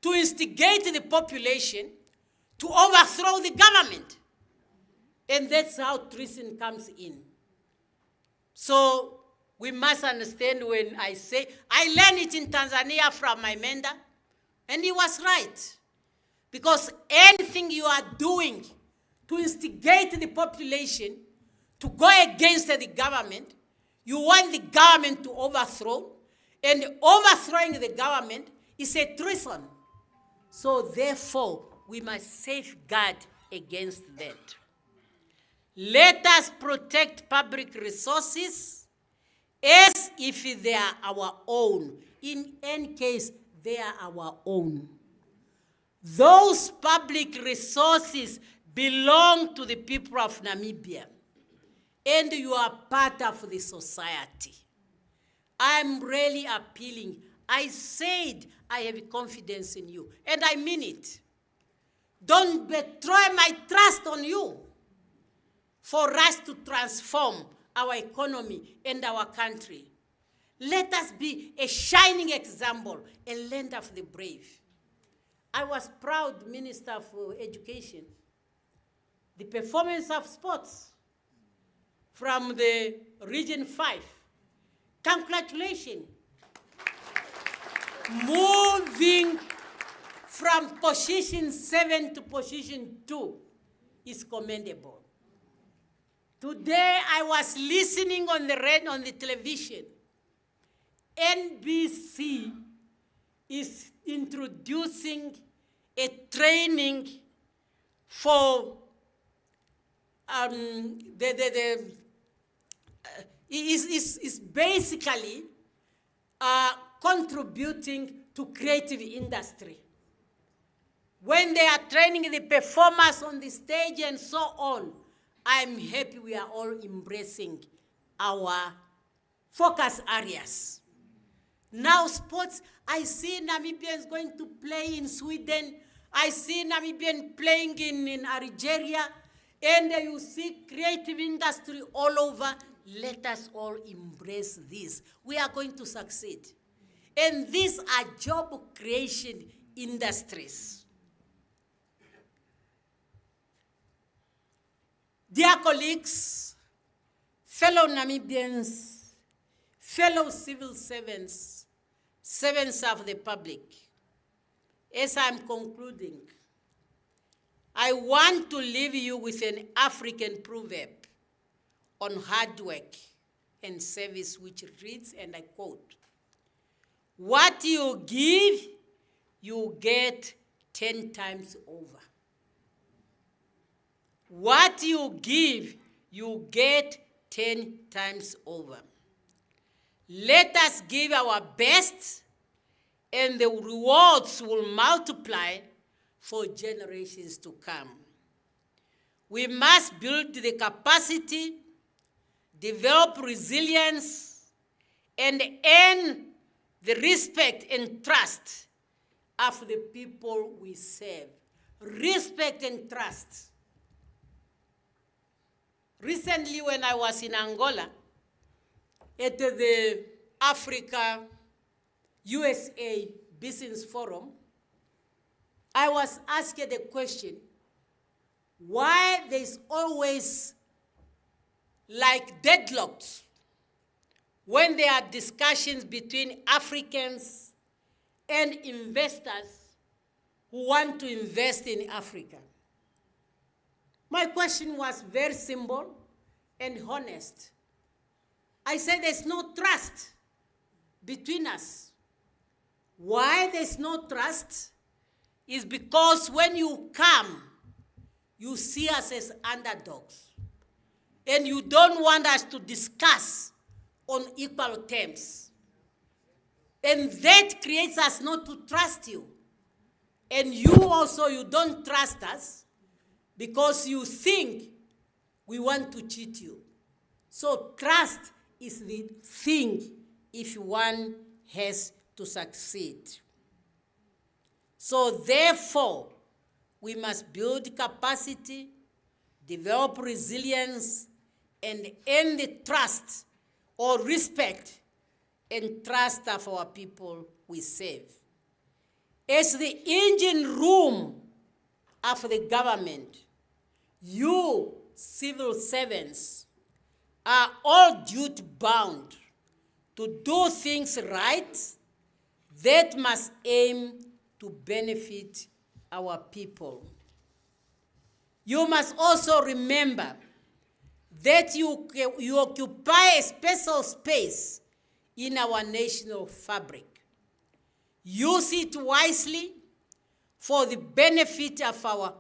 to instigate the population to overthrow the government. And that's how treason comes in. So we must understand when I say, I learned it in Tanzania from my mentor, and he was right. Because anything you are doing to instigate the population to go against the government, you want the government to overthrow, and overthrowing the government is a treason. So therefore, we must safeguard against that. Let us protect public resources as if they are our own. In any case, they are our own. Those public resources belong to the people of Namibia, and you are part of the society. I'm really appealing. I said I have confidence in you, and I mean it. Don't betray my trust on you for us to transform our economy and our country. Let us be a shining example, a land of the brave. I was proud Minister for Education. The performance of sports from the Region 5. Congratulations. Moving from position 7 to position 2 is commendable. Today I was listening on the television. NBC is introducing a training for is basically contributing to creative industry. When they are training the performers on the stage and so on, I'm happy we are all embracing our focus areas. Now sports, I see Namibians going to play in Sweden. I see Namibians playing in Algeria. And you see creative industry all over. Let us all embrace this. We are going to succeed. And these are job creation industries. Dear colleagues, fellow Namibians, fellow civil servants, servants of the public, as I'm concluding, I want to leave you with an African proverb on hard work and service, which reads, and I quote, "What you give, you get 10 times over." What you give, you get 10 times over. Let us give our best, and the rewards will multiply for generations to come. We must build the capacity, develop resilience, and earn the respect and trust of the people we serve. Respect and trust. Recently, when I was in Angola, at the Africa-USA Business Forum, I was asked the question, why there's always like deadlocks when there are discussions between Africans and investors who want to invest in Africa. My question was very simple and honest. I said there's no trust between us. Why there's no trust is because when you come, you see us as underdogs. And you don't want us to discuss on equal terms. And that creates us not to trust you. And you also, you don't trust us because you think we want to cheat you. So trust is the thing if one has to succeed. So therefore, we must build capacity, develop resilience, and earn the trust or respect and trust of our people we serve. As the engine room of the government, you civil servants are all duty-bound to do things right that must aim to benefit our people. You must also remember that you occupy a special space in our national fabric. Use it wisely for the benefit of our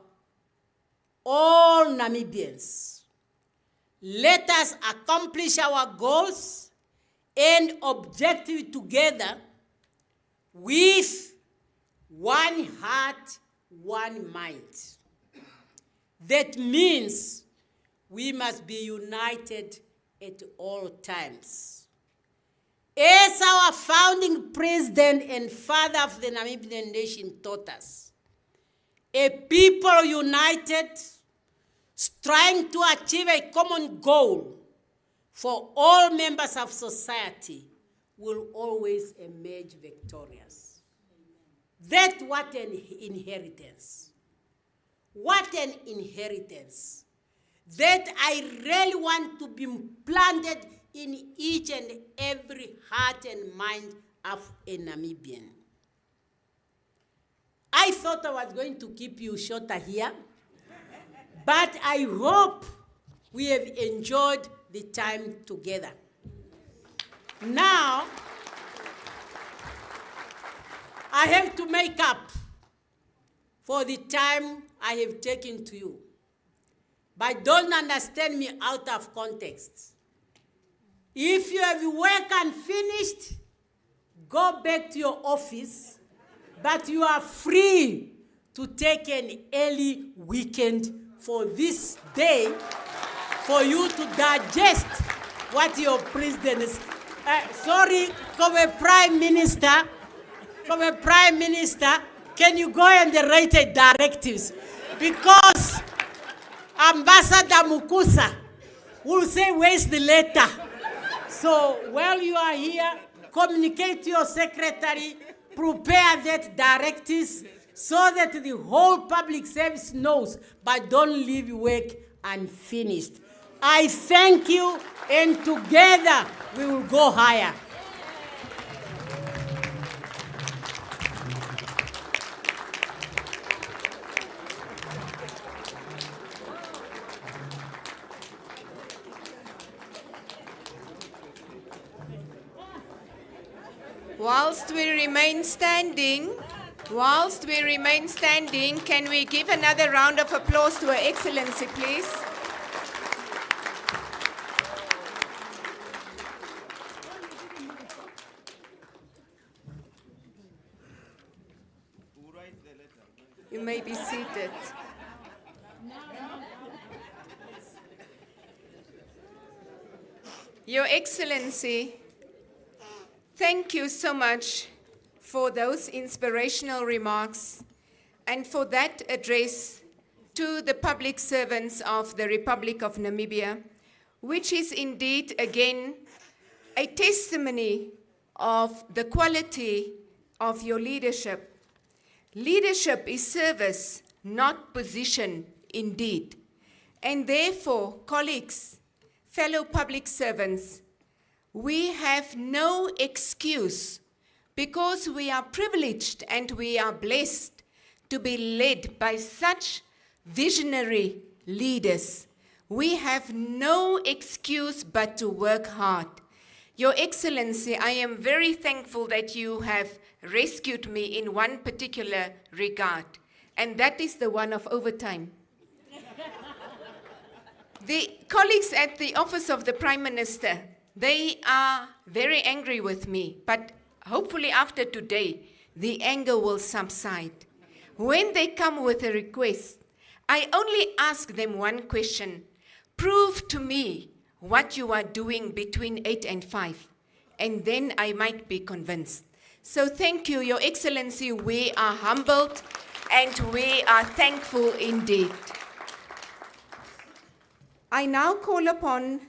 all Namibians. Let us accomplish our goals and objectives together with one heart, one mind. That means we must be united at all times. As our founding president and father of the Namibian nation taught us, a people united, trying to achieve a common goal for all members of society will always emerge victorious. That's what an inheritance. What an inheritance that I really want to be planted in each and every heart and mind of a Namibian. I thought I was going to keep you shorter here, but I hope we have enjoyed the time together. Now, I have to make up for the time I have taken to you. But don't understand me out of context. If you have work unfinished, go back to your office, but you are free to take an early weekend for this day for you to digest what your president is. Come a prime minister, can you go and write the directives? Because Ambassador Mukusa will say, where's the letter? So while you are here, communicate to your secretary, prepare that directives so that the whole public service knows, but don't leave work unfinished. I thank you, and together we will go higher. Whilst we remain standing, can we give another round of applause to Her Excellency, please? You may be seated. Your Excellency, thank you so much for those inspirational remarks and for that address to the public servants of the Republic of Namibia, which is indeed, again, a testimony of the quality of your leadership. Leadership is service, not position, indeed. And therefore, colleagues, fellow public servants, we have no excuse because we are privileged and we are blessed to be led by such visionary leaders. We have no excuse but to work hard. Your Excellency, I am very thankful that you have rescued me in one particular regard, and that is the one of overtime. The colleagues at the Office of the Prime Minister, they are very angry with me, but hopefully after today, the anger will subside. When they come with a request, I only ask them one question: prove to me what you are doing between 8 and 5, and then I might be convinced. So thank you, Your Excellency. We are humbled and we are thankful indeed. I now call upon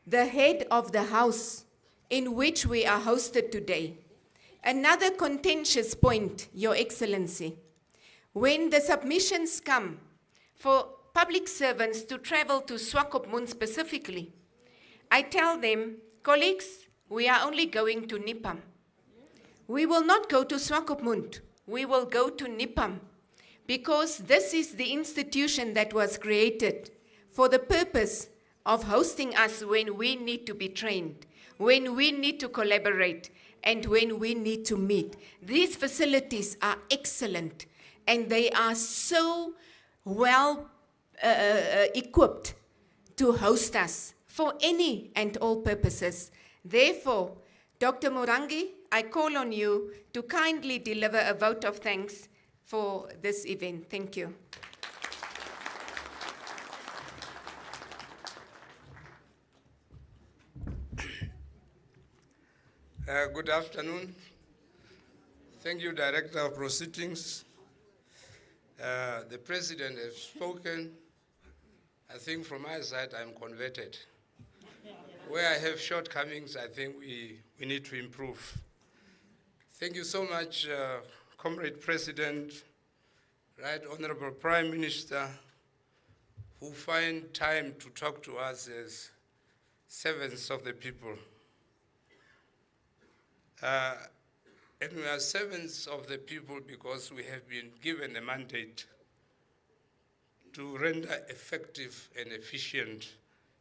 the head of the house in which we are hosted today. Another contentious point, Your Excellency. When the submissions come for public servants to travel to Swakopmund specifically, I tell them, colleagues, we are only going to NIPAM. We will not go to Swakopmund. We will go to NIPAM, because this is the institution that was created for the purpose of hosting us when we need to be trained, when we need to collaborate, and when we need to meet. These facilities are excellent, and they are so well equipped to host us for any and all purposes. Therefore, Dr. Morangi, I call on you to kindly deliver a vote of thanks for this event. Thank you. Good afternoon. Thank you, Director of Proceedings. The President has spoken. I think from my side, I'm converted. Where I have shortcomings, I think we need to improve. Thank you so much, Comrade President, Right Honorable Prime Minister, who find time to talk to us as servants of the people. And we are servants of the people because we have been given a mandate to render effective and efficient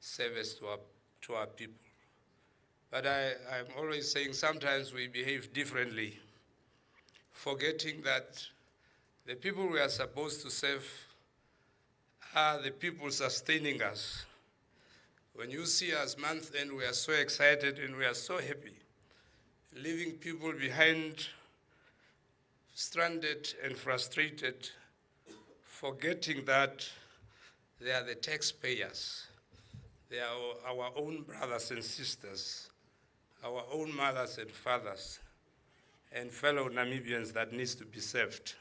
service to our people. But I'm always saying sometimes we behave differently, forgetting that the people we are supposed to serve are the people sustaining us. When you see us month end, we are so excited and we are so happy, leaving people behind, stranded and frustrated, forgetting that they are the taxpayers. They are our own brothers and sisters, our own mothers and fathers, and fellow Namibians that needs to be served.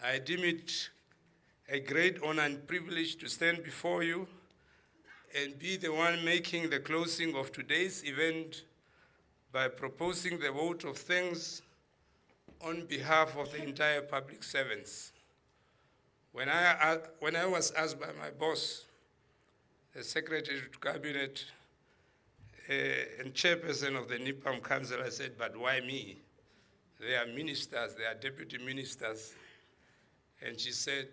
I deem it a great honor and privilege to stand before you and be the one making the closing of today's event by proposing the vote of thanks on behalf of the entire public servants. When I was asked by my boss, the Secretary to Cabinet and Chairperson of the NIPAM Council, I said, but why me? They are ministers, they are deputy ministers. And she said,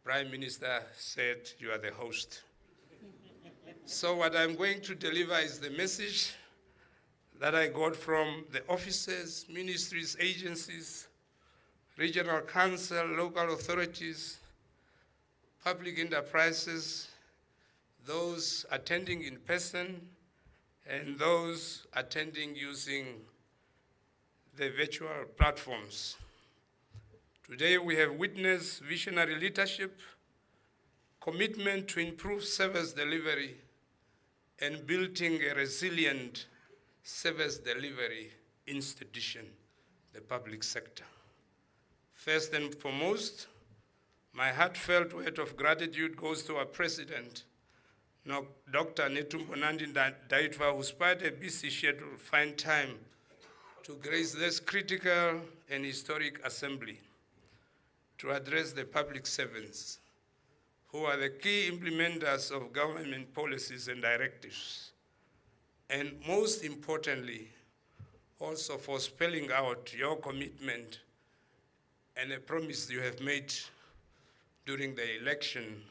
Prime Minister said, you are the host. So what I'm going to deliver is the message that I got from the officers, ministries, agencies, regional council, local authorities, public enterprises, those attending in person, and those attending using the virtual platforms. Today we have witnessed visionary leadership, commitment to improve service delivery, and building a resilient service delivery institution, the public sector. First and foremost, my heartfelt word of gratitude goes to our President, Dr. NETUMBO NANDI-NDAITWAH, who, despite a busy schedule, find time to grace this critical and historic assembly to address the public servants, who are the key implementers of government policies and directives, and most importantly, also for spelling out your commitment and a promise you have made during the election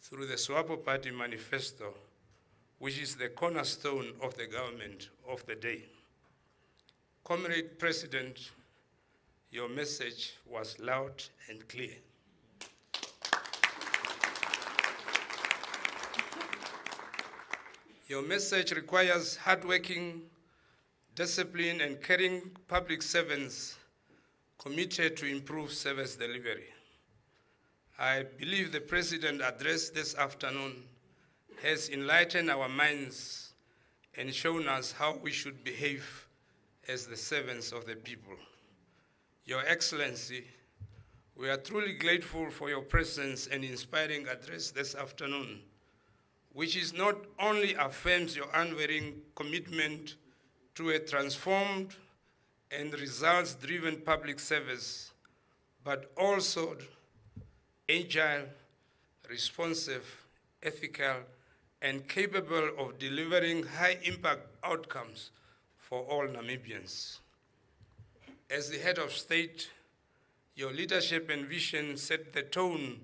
through the SWAPO Party manifesto, which is the cornerstone of the government of the day. Comrade President, your message was loud and clear. Your message requires hardworking, disciplined, and caring public servants committed to improve service delivery. I believe the President address this afternoon has enlightened our minds and shown us how we should behave as the servants of the people. Your Excellency, we are truly grateful for your presence and inspiring address this afternoon, which is not only affirms your unwavering commitment to a transformed and results-driven public service, but also agile, responsive, ethical, and capable of delivering high-impact outcomes for all Namibians. As the head of state, your leadership and vision set the tone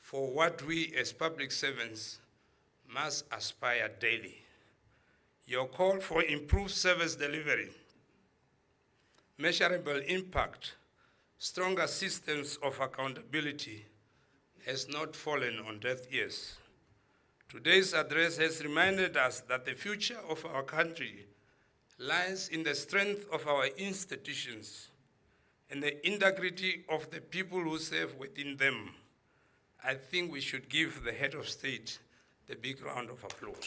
for what we as public servants must aspire daily. Your call for improved service delivery, measurable impact, stronger systems of accountability has not fallen on deaf ears. Today's address has reminded us that the future of our country lies in the strength of our institutions and the integrity of the people who serve within them. I think we should give the head of state the big round of applause.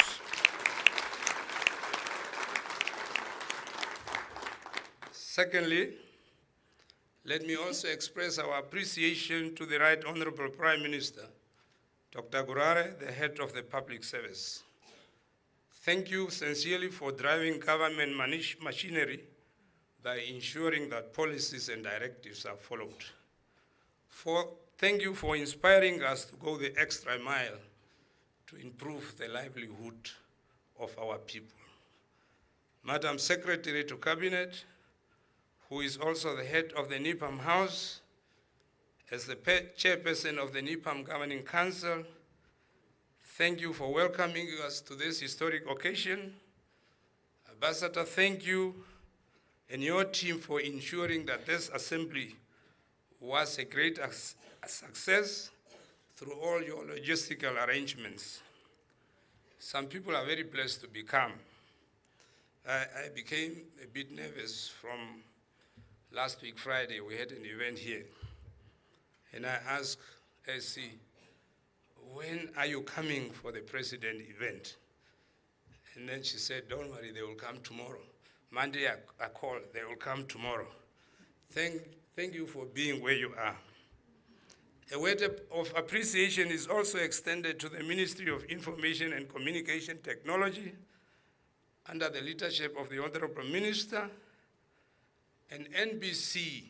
Secondly, let me also express our appreciation to the Right Honorable Prime Minister, Dr. Gurare, the head of the public service. Thank you sincerely for driving government machinery by ensuring that policies and directives are followed. Thank you for inspiring us to go the extra mile to improve the livelihood of our people. Madam Secretary to Cabinet, who is also the head of the NIPAM House, as the chairperson of the NIPAM Governing Council, thank you for welcoming us to this historic occasion. Ambassador, thank you and your team for ensuring that this assembly was a great success through all your logistical arrangements. Some people are very blessed to become. I became a bit nervous from last week, Friday. We had an event here. And I asked SC, when are you coming for the president event? And then she said, don't worry, they will come tomorrow. Monday I called, they will come tomorrow. Thank you for being where you are. A word of appreciation is also extended to the Ministry of Information and Communication Technology under the leadership of the Honorable Minister, and NBC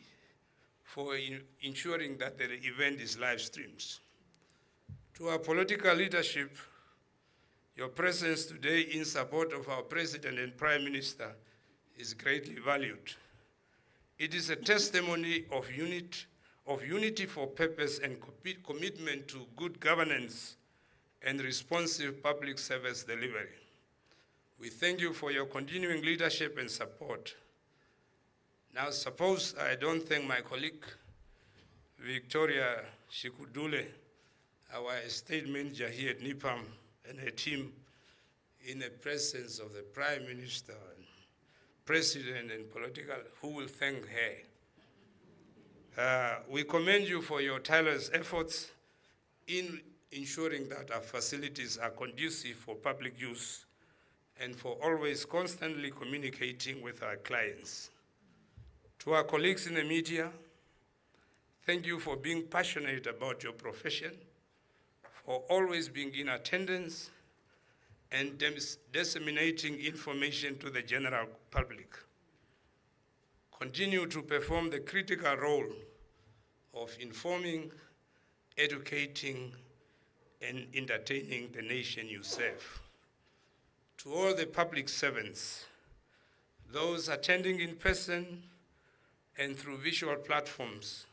for ensuring that the event is live streamed. To our political leadership, your presence today in support of our President and Prime Minister is greatly valued. It is a testimony of unity for purpose and commitment to good governance and responsive public service delivery. We thank you for your continuing leadership and support. Now, suppose I don't thank my colleague, Victoria Shikudule, our estate manager here at NIPAM, and her team, in the presence of the Prime Minister, and President, and political, who will thank her. We commend you for your tireless efforts in ensuring that our facilities are conducive for public use and for always constantly communicating with our clients. To our colleagues in the media, thank you for being passionate about your profession, for always being in attendance and disseminating information to the general public. Continue to perform the critical role of informing, educating, and entertaining the nation you serve. To all the public servants, those attending in person and through visual platforms,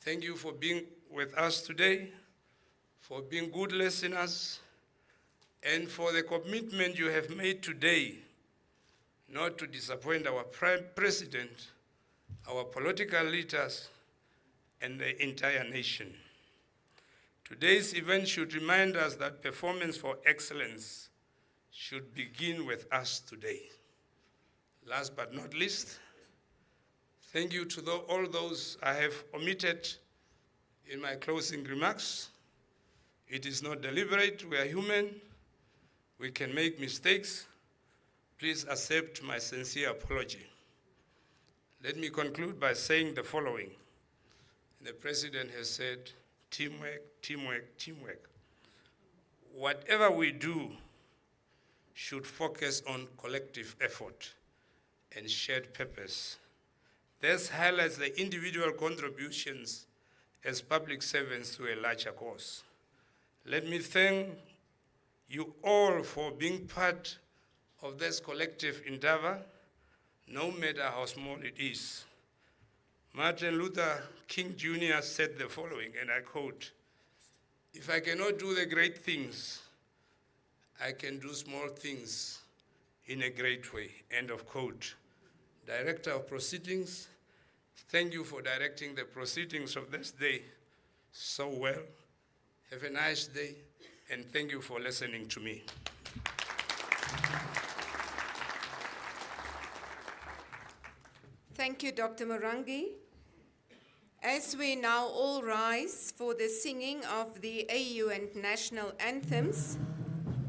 thank you for being with us today, for being good listeners, and for the commitment you have made today not to disappoint our President, our political leaders, and the entire nation. Today's event should remind us that performance for excellence should begin with us today. Last but not least, thank you to all those I have omitted in my closing remarks. It is not deliberate, we are human, we can make mistakes. Please accept my sincere apology. Let me conclude by saying the following. The President has said, teamwork, teamwork, teamwork. Whatever we do should focus on collective effort and shared purpose. This highlights the individual contributions as public servants to a larger cause. Let me thank you all for being part of this collective endeavor, no matter how small it is. Martin Luther King Jr. said the following, and I quote, "If I cannot do the great things, I can do small things in a great way," end of quote. Director of Proceedings, thank you for directing the proceedings of this day so well. Have a nice day, and thank you for listening to me. Thank you, Dr. Morangi. As we now all rise for the singing of the AU and national anthems,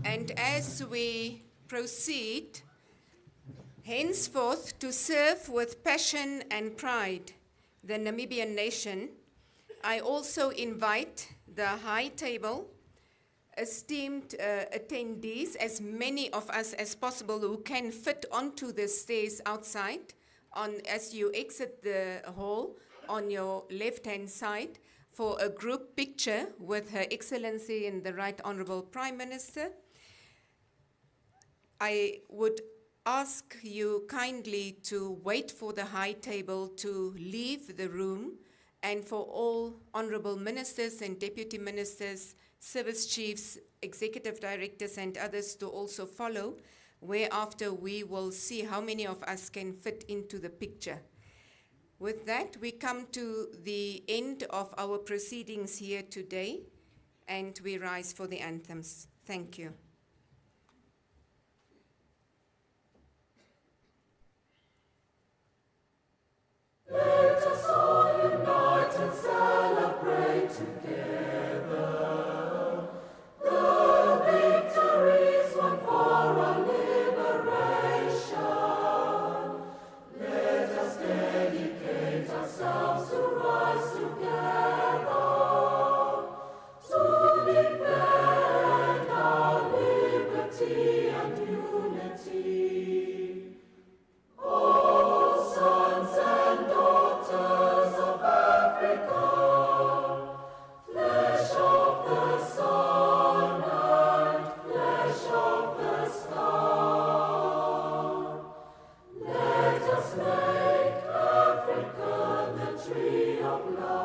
and as we proceed henceforth to serve with passion and pride the Namibian nation, I also invite the high table, esteemed attendees, as many of us as possible who can fit onto the stairs outside, as you exit the hall on your left-hand side, for a group picture with Her Excellency and the Right Honourable Prime Minister. I would ask you kindly to wait for the high table to leave the room, and for all honourable ministers and deputy ministers, service chiefs, executive directors and others to also follow, whereafter we will see how many of us can fit into the picture. With that, we come to the end of our proceedings here today, and we rise for the anthems. Thank you. Let us all unite and celebrate together the victories won for our liberation. Let us dedicate ourselves to rise together to defend our liberty and unity. Oh, sons and daughters of Africa, flesh of the sun and flesh of the star, let us make Africa the tree of life.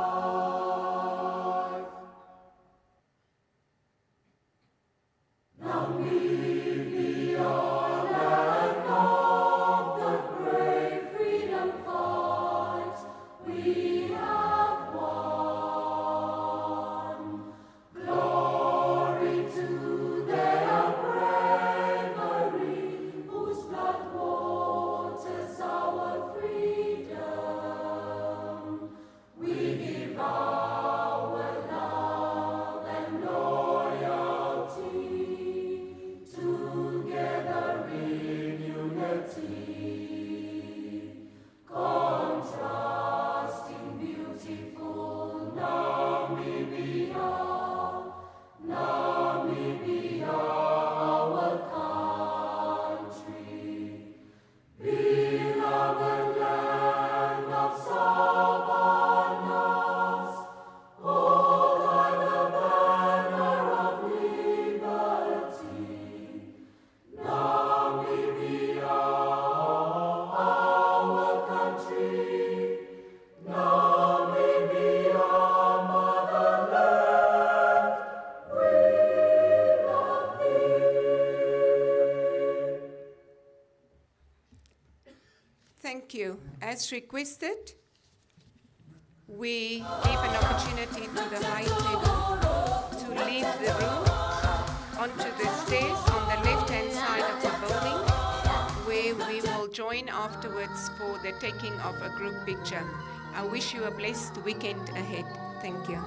Namibia, land of the brave freedom fight, we have won. Glory to their bravery, whose blood waters our freedom. We give our love and loyalty, together in unity, contrasting beautiful Namibia, Namibia, our country, beloved land of savannas, hold high the banner of liberty. Namibia, our country, Namibia, motherland, we love thee. Thank you. As requested, we give an opportunity to the high table to leave the room onto the stairs on the left-hand side of the building, where we will join afterwards for the taking of a group picture. I wish you a blessed weekend ahead. Thank you.